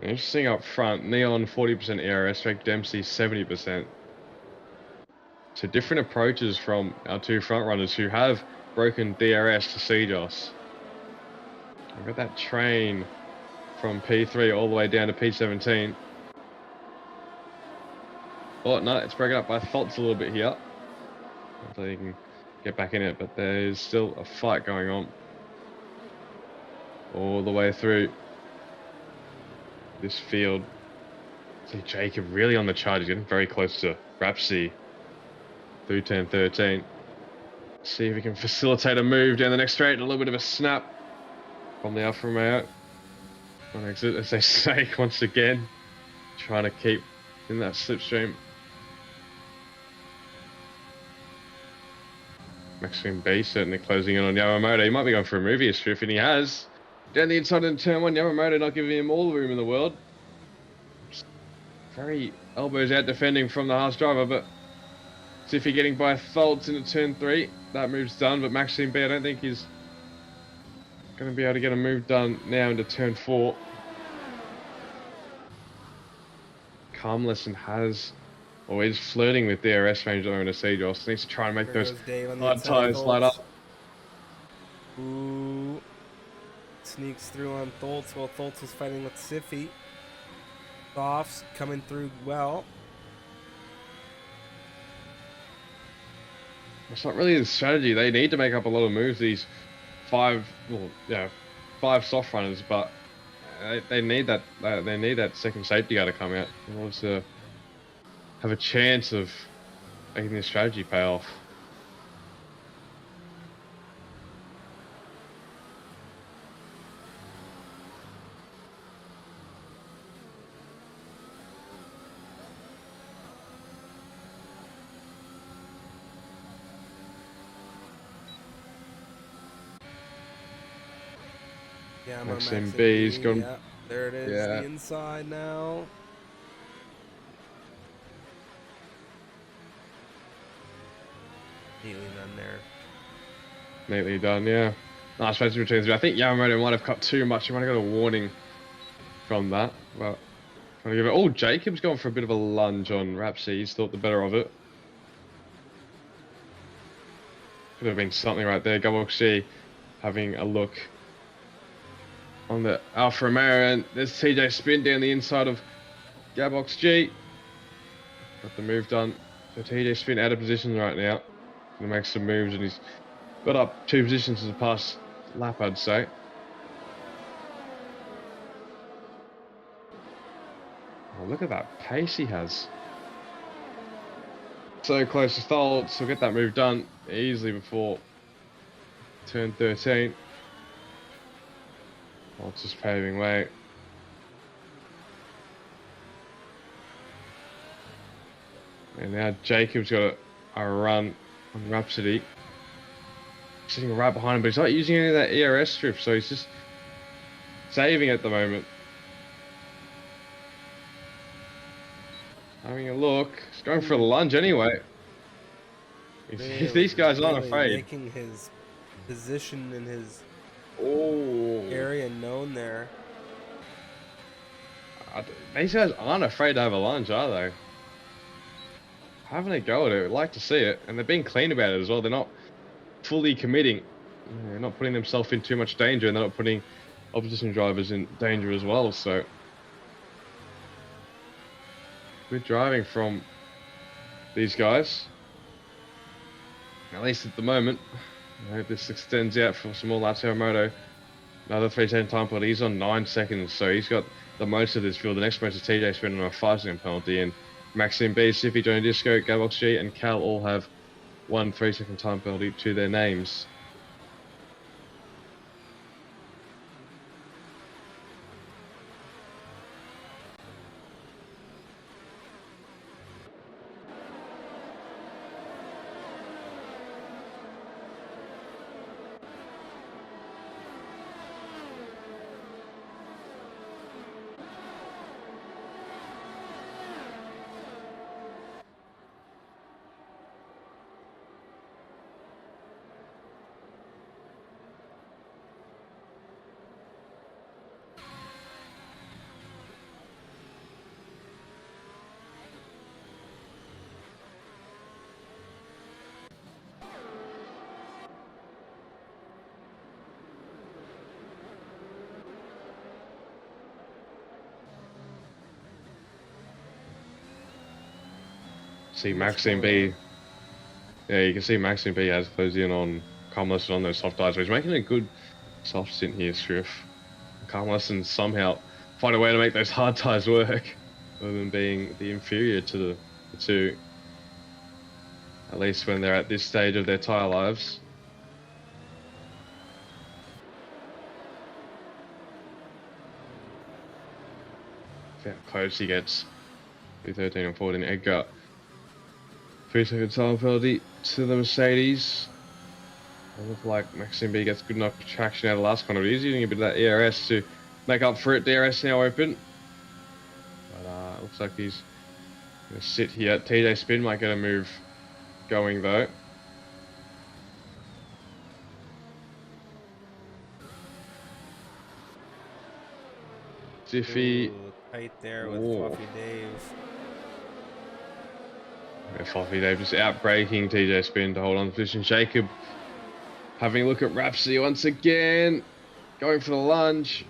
Interesting up front, Neon 40% ERS, Drake Dempsey 70%. So different approaches from our two front runners who have broken DRS to CEST. We've got that train from P3 all the way down to P17. Oh no, it's broken up by faults a little bit here. Hopefully you can get back in it, but there's still a fight going on all the way through this field. See Jacob really on the charge. He's getting very close to Rapsy through turn 13. See if he can facilitate a move down the next straight. A little bit of a snap from the Alfa Romeo on exit, as they say, once again, trying to keep in that slipstream. Maxime B certainly closing in on Yamamoto. He might be going for a movie strip, and he has. Down the inside in turn 1, Yamamoto not giving him all the room in the world. Just very elbows out defending from the Haas driver, but Tiffy getting by faults into turn 3. That move's done, but Maxime B, I don't think he's going to be able to get a move done now into turn 4. Calmless has always flirting with DRS range on the CEST. Needs to try and make those hard tires light up. Ooh. Sneaks through on Tholtz while Tholtz is fighting with Siffy. Goff's coming through well. It's not really the strategy. They need to make up a lot of moves, these 5 soft runners, but they need that second safety car to come out in order to have a chance of making this strategy pay off. Yeah, Maxime B's gone. Yeah, there it is. Yeah. The inside now. Neatly done there. Neatly done, yeah. Nice space between three. I think Yamamoto might have cut too much. He might have got a warning from that. But trying to give it. Oh, Jacob's gone for a bit of a lunge on Rapsy. He's thought the better of it. Could have been something right there. Gaboxy having a look on the Alfa Romeo, and there's TJ spin down the inside of Gabox G. Got the move done. So TJ spin out of position right now. Gonna make some moves, and he's got up 2 positions as a past lap, I'd say. Oh, look at that pace he has. So close to Tholtz. He'll get that move done easily before turn 13. Tholtz is paving way. And now Jacob's got a run on Rhapsody. Sitting right behind him, but he's not using any of that ERS strip, so he's just saving at the moment. Having a look. He's going for a lunge anyway. If these guys aren't afraid. Making his position in his Oh, area known there. These guys aren't afraid to have a lunge, are they? Having a go at it, I'd like to see it. And they're being clean about it as well. They're not fully committing. They're not putting themselves in too much danger, and they're not putting opposition drivers in danger as well. So good driving from these guys, at least at the moment. I hope this extends out for some more laps. Yamamoto, another 3:10 time penalty. He's on 9 seconds, so he's got the most of this field. The next most is TJ spending on a 5-second penalty, and Maxime B, Siffy, Johnny Disco, Gabox G, and Cal all have 1 3-second time penalty to their names. See Too much Maxime going B. on. Yeah, you can see Maxime B has closed in on Carmlesson on those soft tires. So he's making a good soft stint here, Striff. Carmlesson somehow find a way to make those hard tires work, rather than being the inferior to the two. At least when they're at this stage of their tire lives. See how close he gets. 13 and 14. Edgar. 3-second time penalty to the Mercedes. It looked like Maxime B gets good enough traction out of the last corner. He's using a bit of that ERS to make up for it. DRS now open. But it looks like he's going to sit here. TJ Spin might get a move going though. Jiffy. Ooh, tight there with Fluffy Dave. Yeah, Fluffy Dave just out braking TJ Spin to hold on to position. Jacob having a look at Rhapsody once again. Going for the lunge.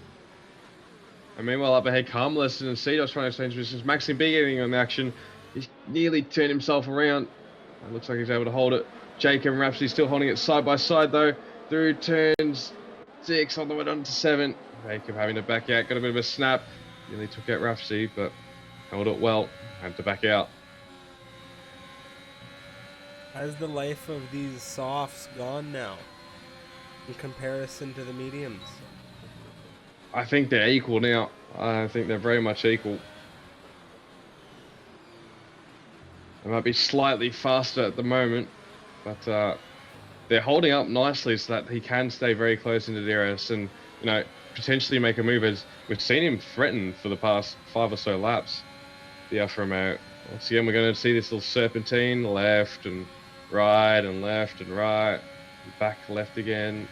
And meanwhile, up ahead, Carmlesson and Cedos trying to change positions. Maxime B getting on action. He's nearly turned himself around. It looks like he's able to hold it. Jacob and Rhapsody still holding it side by side though. Through turns 6 on the way down to 7. Jacob having to back out. Got a bit of a snap. Nearly took out Rhapsody, but held it well. Had to back out. Has the life of these softs gone now in comparison to the mediums? I think they're equal now. I think they're very much equal. They might be slightly faster at the moment, but they're holding up nicely so that he can stay very close into DRS and, you know, potentially make a move, as we've seen him threaten for the past 5 or so laps. The Alfa Romeo. Once again, we're going to see this little serpentine, left and right and left and right, back left again.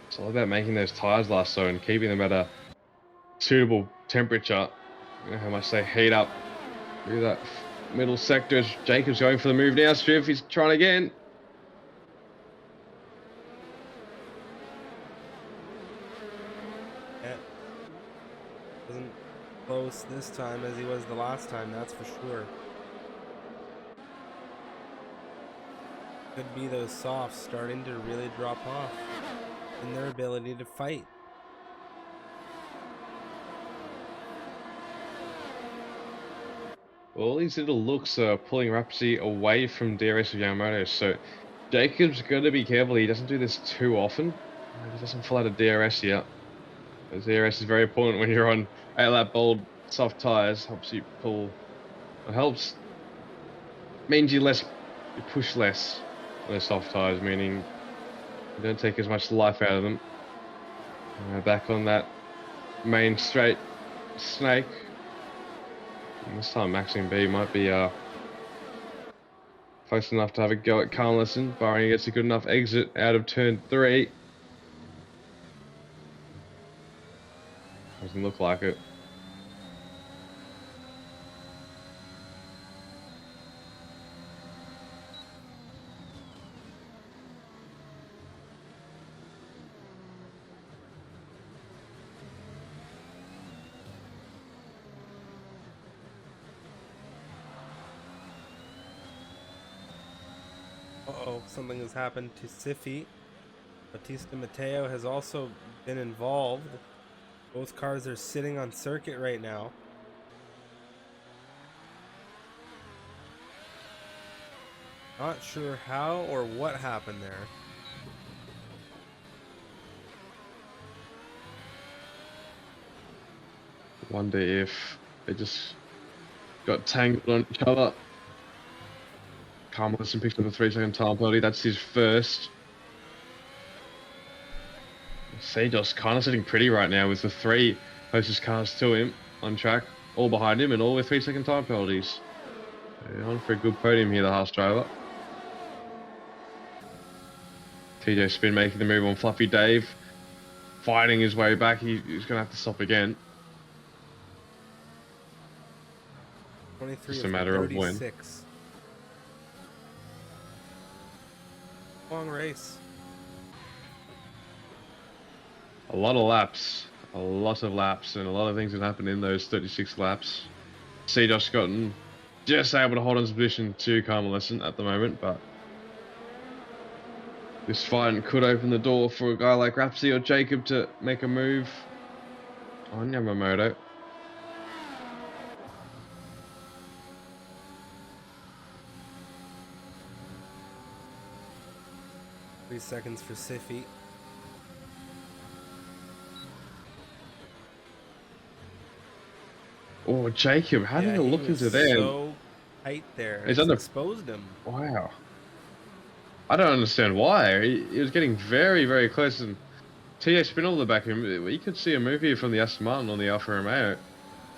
It's all about making those tires last though and keeping them at a suitable temperature. You know how much they heat up through that middle sector. Jacob's going for the move now. Striff, he's trying again. Yeah. Wasn't close this time as he was the last time, that's for sure. Could be those softs starting to really drop off in their ability to fight. Well, all these little looks are pulling Rhapsody away from DRS of Yamamoto, so Jacob's got to be careful. He doesn't do this too often. He doesn't fall out of DRS yet. Because DRS is very important when you're on 8-lap bold soft tires. Helps you pull. It helps. Means you push less on the soft tires, meaning you don't take as much life out of them. Back on that main straight snake. And this time Maxime B might be close enough to have a go at Carmlesson, barring he gets a good enough exit out of turn 3. Doesn't look like it. Uh-oh, something has happened to Siffy. Batista Mateo has also been involved. Both cars are sitting on circuit right now. Not sure how or what happened there. Wonder if they just got tangled on each other. Carmlesson picked up a 3-second time penalty. That's his first. Cedos kind of sitting pretty right now with the 3 closest cars to him on track, all behind him, and all with 3-second time penalties. So on for a good podium here, the Haas driver. TJ Spin making the move on Fluffy Dave, fighting his way back. He's going to have to stop again. 23 Just a matter of 36. Long race. a lot of laps, a lot of laps, and a lot of things that happened in those 36 laps. See Josh Scotton just able to hold on his position to Carmelison at the moment, but this fight could open the door for a guy like Rapsy or Jacob to make a move on Yamamoto. 3 seconds for Siffy. Oh, Jacob, how did it He look was into there? so tight there. He's It's under. exposed him. Wow. I don't understand why. He was getting very, very close, and TJ Spinall at the back of him. We could see a move here from the Aston Martin on the Alfa Romeo.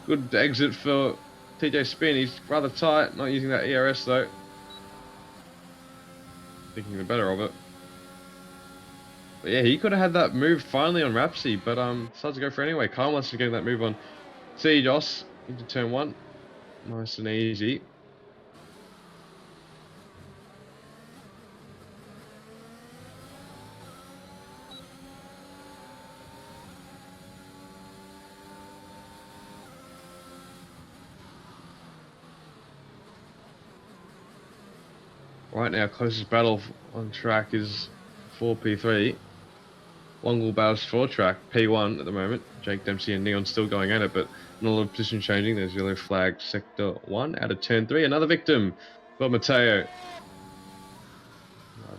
Good exit for TJ Spin. He's rather tight, not using that ERS though. Thinking the better of it. But yeah, he could have had that move finally on Rapsy, but decided to go for it anyway. Carmeless is getting that move on C. Joss into turn 1. Nice and easy. Right now, closest battle on track is 4P3. Long battles for track, P1 at the moment. Jake Dempsey and Neon still going at it, but not a lot of position changing. There's yellow flag, sector 1 out of turn 3. Another victim for Mateo.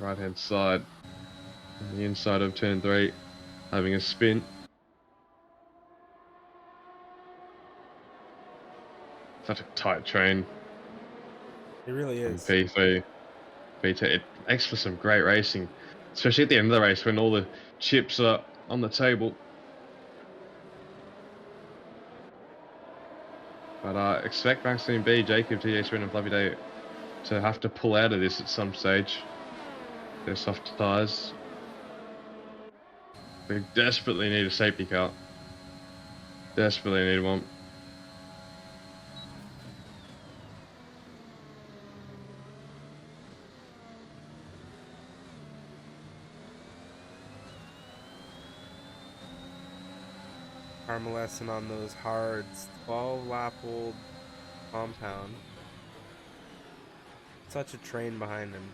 Right hand side, on the inside of turn 3, having a spin. Such a tight train. It really is. P3. P2. It makes for some great racing, especially at the end of the race when all the chips are on the table. But expect Maxine B, Jacob, TJ Swin and Fluffy Day to have to pull out of this at some stage. They're soft tyres. They desperately need a safety car. Desperately need one. Carmelescent on those hards. 12-lap-old compound. Such a train behind him.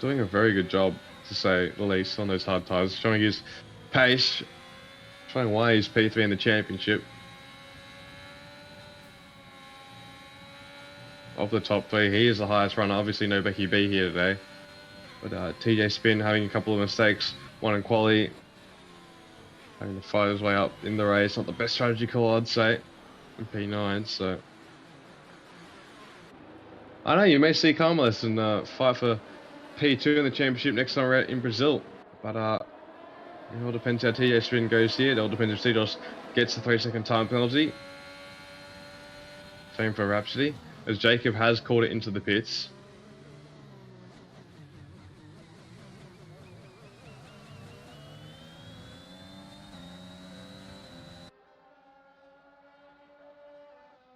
Doing a very good job, to say the least, on those hard tyres. Showing his pace, showing why he's P3 in the championship. Of the top 3, he is the highest runner. Obviously, no Becky B here today. But TJ Spin having a couple of mistakes. One in quali. Having to fight his way up in the race. Not the best strategy call, I'd say. In P9, so. I know, you may see Carmelis and fight for P2 in the championship next time around in Brazil. But it all depends how TJ Spin goes here. It all depends if Cedos gets the 3-second time penalty. Same for Rhapsody, as Jacob has caught it into the pits.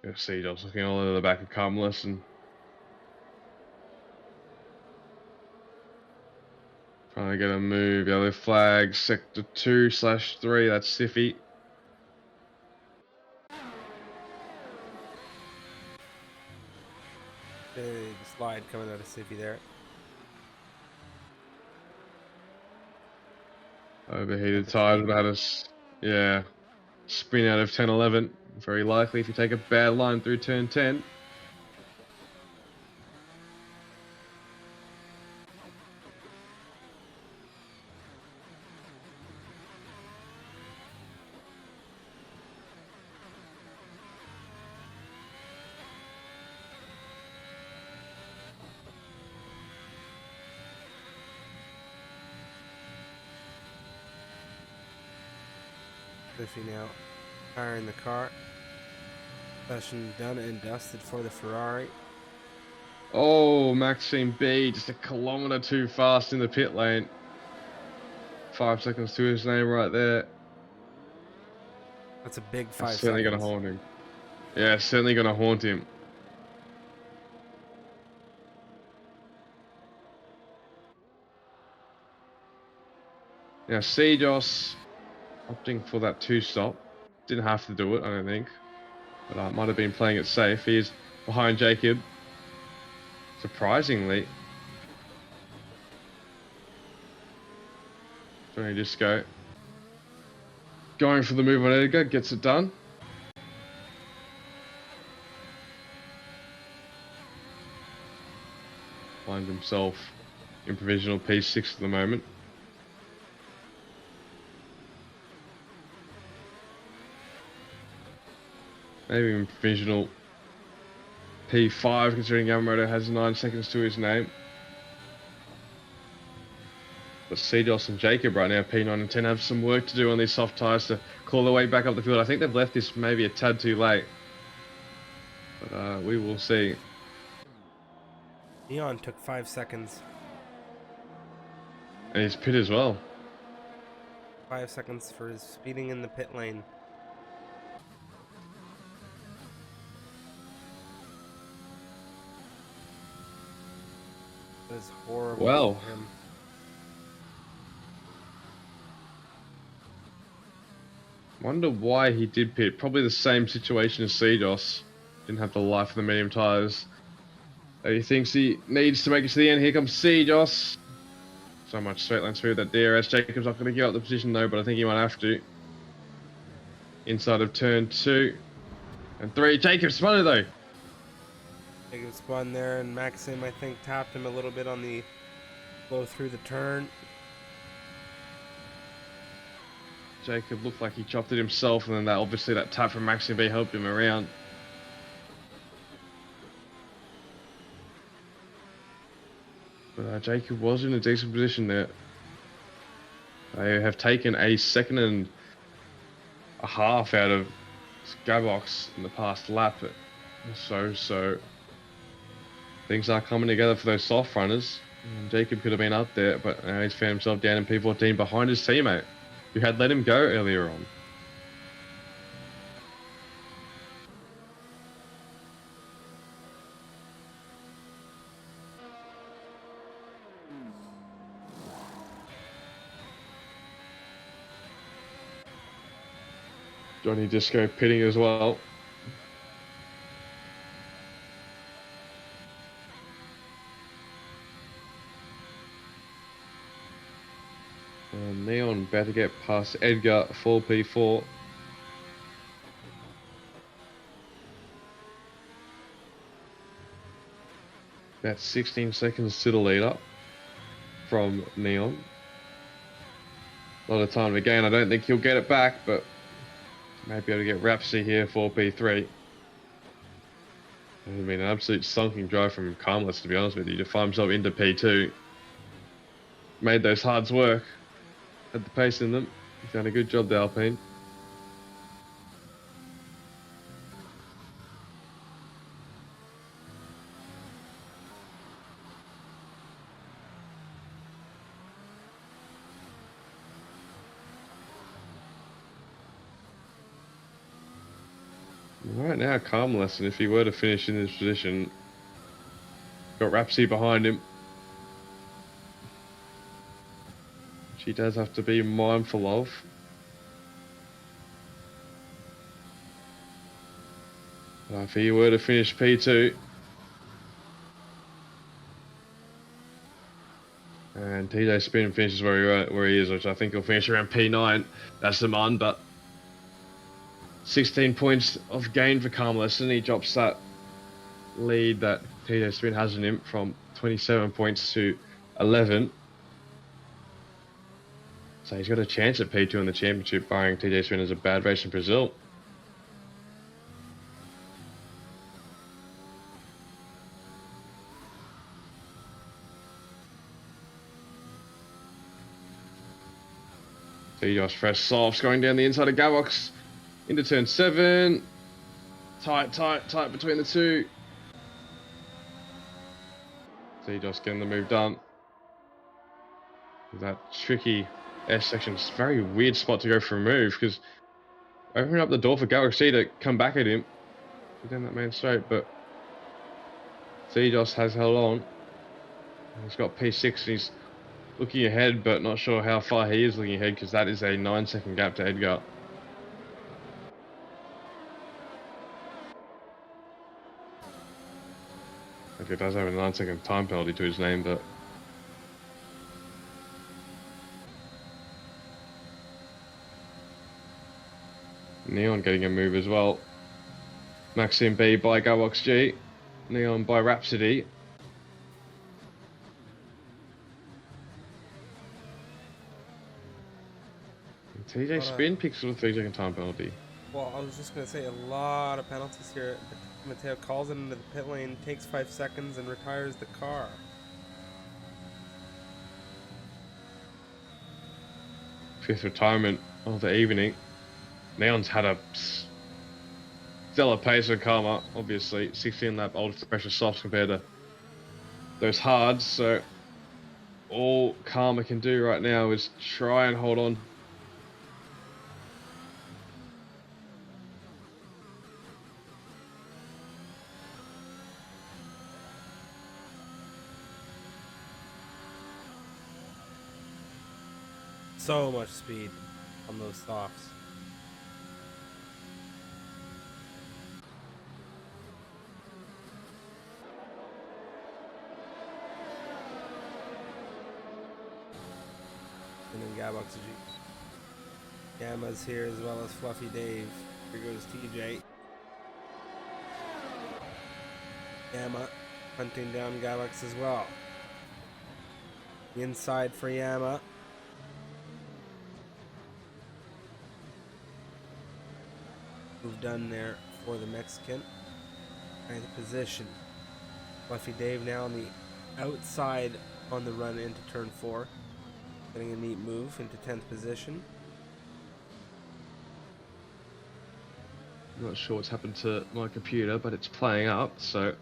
You'll see Josh looking all over the back of Carmelis and trying to get a move. Yellow flag, sector 2/3, that's Siffy. Big slide coming out of Siffy there. Overheated tires would have had us, yeah, spin out of 10-11. Very likely if you take a bad line through turn 10. Siffy now firing the car. Session done and dusted for the Ferrari. Oh, Maxime B, just a kilometre too fast in the pit lane. 5 seconds to his name right there. That's a big 5 That's certainly going to seconds. haunt him. Yeah, certainly going to haunt him. Now, Cejos opting for that 2-stop. Didn't have to do it, I don't think. But might have been playing it safe. He's behind Jacob. Surprisingly. Johnny Disco going for the move on Edgar. Gets it done. Finds himself in provisional P6 at the moment. Maybe in provisional P5, considering Yamamoto has 9 seconds to his name. But Cejos and Jacob right now, P9 and 10, have some work to do on these soft tyres to claw their way back up the field. I think they've left this maybe a tad too late. But we will see. Neon took 5 seconds. And he's pit as well. 5 seconds for his speeding in the pit lane. That is horrible Well. for him. Wonder why he did pit. Probably the same situation as Cejos. Didn't have the life of the medium tyres. He thinks he needs to make it to the end. Here comes Cejos. So much straight line through that DRS. Jacob's not going to give up the position though, but I think he might have to. Inside of turn 2 and 3. Jacob spun it though. Jacob spun there, and Maxim, I think, tapped him a little bit on the blow through the turn. Jacob looked like he chopped it himself, and then that obviously that tap from Maxim B helped him around. But Jacob was in a decent position there. They have taken a second and a half out of Skybox in the past lap. So things are coming together for those soft runners. And Jacob could have been up there, but now he's found himself down in P14 behind his teammate, who had let him go earlier on. Johnny Disco pitting as well. And Neon about to get past Edgar, 4P4. That's 16 seconds to the leader from Neon. A lot of time to gain. I don't think he'll get it back, but maybe able to get Rapsy here, 4P3. It would have been an absolute sunken drive from Carmeless, to be honest with you, to find himself into P2. Made those hards work. Had the pace in them. He's done a good job, the Alpine. Right now, Carmeless, and if he were to finish in this position, got Rapsy behind him. He does have to be mindful of. If he were to finish P2, and TJ Spin finishes where he is, which I think he'll finish around P9. That's the man, but 16 points of gain for Carmeless, and he drops that lead that TJ Spin has in him from 27 points to 11. So he's got a chance at P2 in the championship, barring TJ Spin has a bad race in Brazil. Josh fresh softs going down the inside of Gavox into turn 7. Tight between the two. Josh getting the move done. That tricky S section, it's a very weird spot to go for a move, because opening up the door for Galaxy to come back at him, down that main straight, but Josh has held on. He's got P6 and he's looking ahead, but not sure how far he is looking ahead because that is a 9-second gap to Edgar. If it does have a 9-second time penalty to his name, but Neon getting a move as well. Maxim B by Galbox G. Neon by Rhapsody. TJ Spin picks up a 3-second time penalty. Well, I was just going to say a lot of penalties here. Mateo calls it into the pit lane, takes 5 seconds, and retires the car. Fifth retirement of the evening. Neon's had a stellar pace with Karma, obviously. 16 lap ultra pressure softs compared to those hards, so all Karma can do right now is try and hold on. So much speed on those softs. And then Galbox G. Gamma's here as well as Fluffy Dave. Here goes TJ. Yama hunting down Galbox as well. Inside for Yama. Move done there for the Mexican. 9th position. Fluffy Dave now on the outside on the run into turn 4. Getting a neat move into 10th position. I'm not sure what's happened to my computer, but it's playing up, so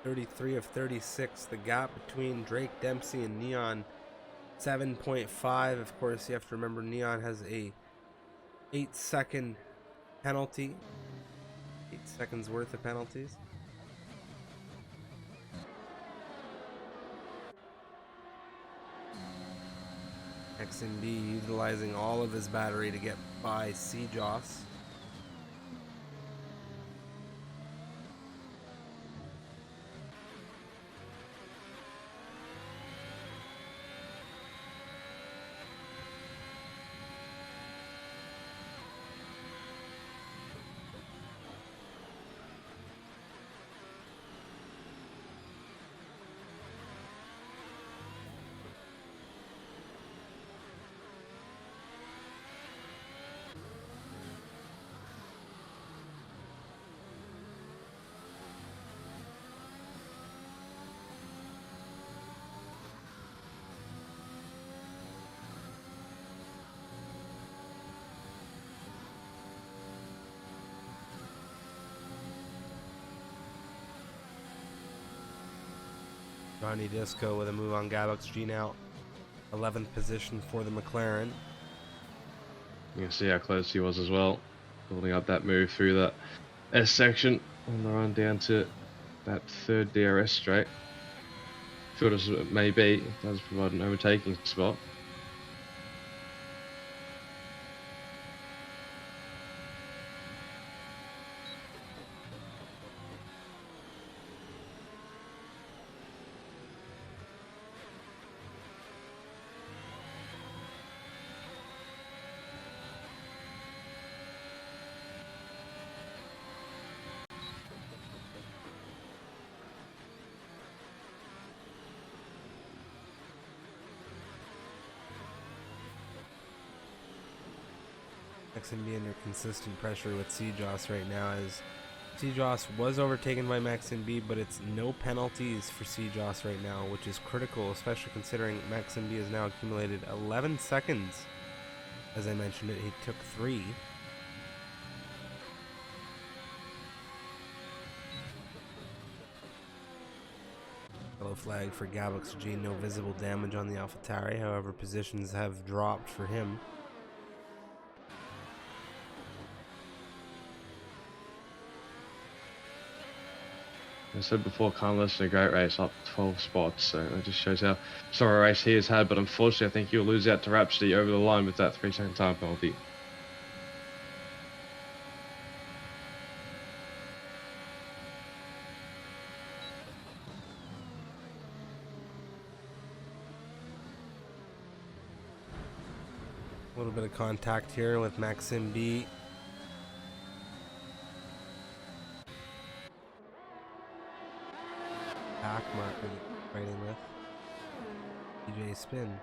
.33 of 36. The gap between Drake Dempsey and Neon, 7.5. Of course, you have to remember Neon has a 8-second penalty. 8 seconds worth of penalties. XMB utilizing all of his battery to get by CJOS. Johnny Disco with a move on Galbox G now. 11th position for the McLaren. you can see how close he was as well. Building up that move through that S section on the run down to that third DRS straight. Short as it may be, it does provide an overtaking spot. Maxim under consistent pressure with CJOS right now, as CJOS was overtaken by Maxim B, but it's no penalties for CJOS right now, which is critical, especially considering Maxim B has now accumulated 11 seconds. As I mentioned it, he took 3. Yellow flag for Galaxy G, no visible damage on the AlphaTauri, however positions have dropped for him. I said before, Carlos in a great race, up 12 spots, so that just shows how sorry a race he has had, but unfortunately I think he'll lose out to Rhapsody over the line with that 3-second time penalty. A little bit of contact here with Maxim B. Back marker fighting with TJ Spin.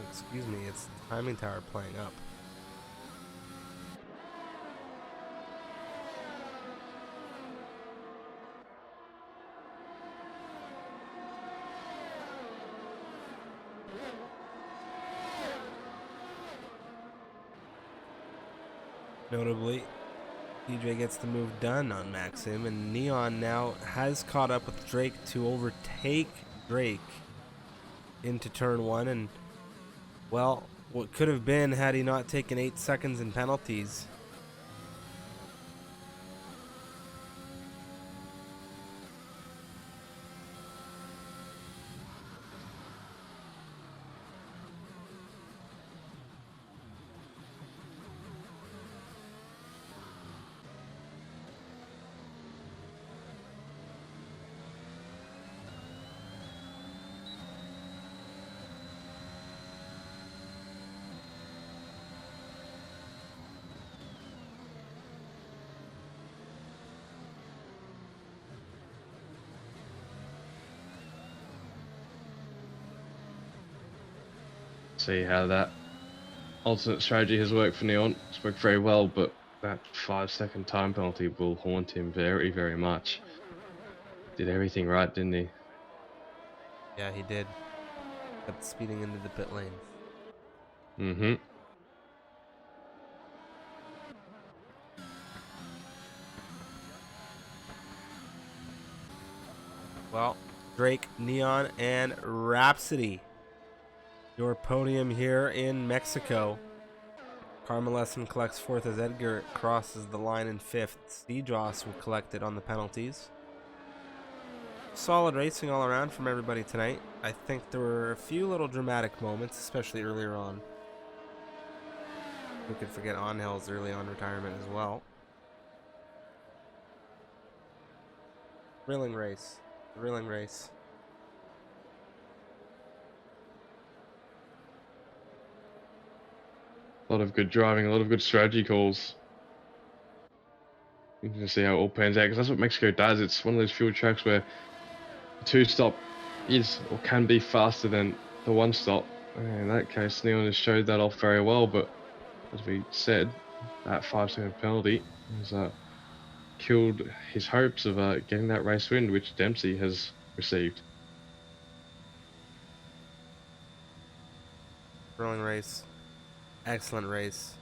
Excuse me, it's the timing tower playing up. Notably, DJ gets the move done on Maxim, and Neon now has caught up with Drake to overtake Drake into turn 1, and well, what could have been had he not taken 8 seconds in penalties. See how that alternate strategy has worked for Neon. It's worked very well, but that 5-second time penalty will haunt him very, very much. Did everything right, didn't he? Yeah, he did. Kept speeding into the pit lane. Mm-hmm. Well, Drake, Neon, and Rhapsody. Your podium here in Mexico. Carmelesson collects 4th as Edgar crosses the line in 5th. Sejoss will collect it on the penalties. Solid racing all around from everybody tonight. I think there were a few little dramatic moments, especially earlier on. We could forget Angel's early on retirement as well. Thrilling race. Thrilling race. A lot of good driving, a lot of good strategy calls. You can see how it all pans out, because that's what Mexico does. It's one of those field tracks where the 2-stop is or can be faster than the 1-stop. And in that case, Neon has showed that off very well, but as we said, that 5-second penalty has killed his hopes of getting that race win, which Dempsey has received. Thrilling race. Excellent race.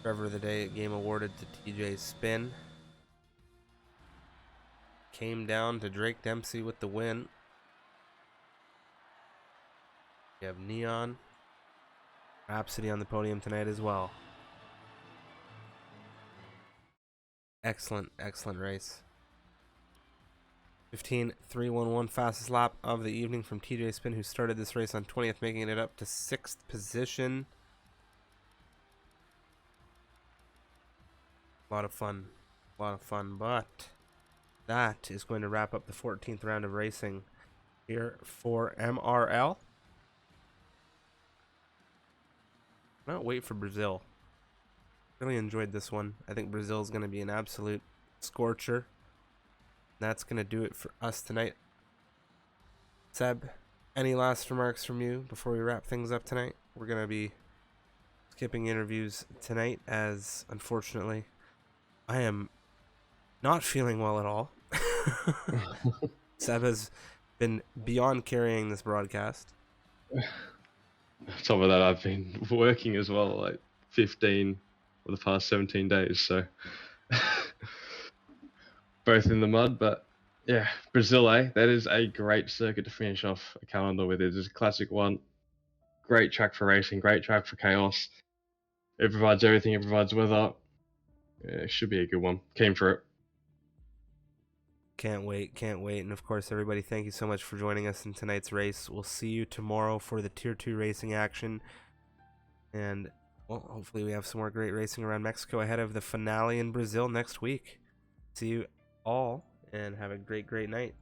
Driver of the Day game awarded to TJ Spin. Came down to Drake Dempsey with the win. You have Neon, Rhapsody on the podium tonight as well. Excellent, excellent race. 15.311 fastest lap of the evening from TJ Spin, who started this race on 20th, making it up to 6th position. A lot of fun, but that is going to wrap up the 14th round of racing here for MRL. Not wait for Brazil. Really enjoyed this one. I think Brazil is going to be an absolute scorcher. That's going to do it for us tonight. Seb, any last remarks from you before we wrap things up tonight? We're going to be skipping interviews tonight as, unfortunately, I am not feeling well at all. Seb has been beyond carrying this broadcast. On top of that, I've been working as well, like 15 for the past 17 days. So both in the mud, but yeah, Brazil, eh? That is a great circuit to finish off a calendar with. It is a classic one. Great track for racing, great track for chaos. It provides everything, it provides weather. Yeah, it should be a good one. Keen for it. Can't wait, can't wait. And of course, everybody, thank you so much for joining us in tonight's race. We'll see you tomorrow for the Tier 2 racing action. And, well, hopefully we have some more great racing around Mexico ahead of the finale in Brazil next week. See you all, and have a great, great night.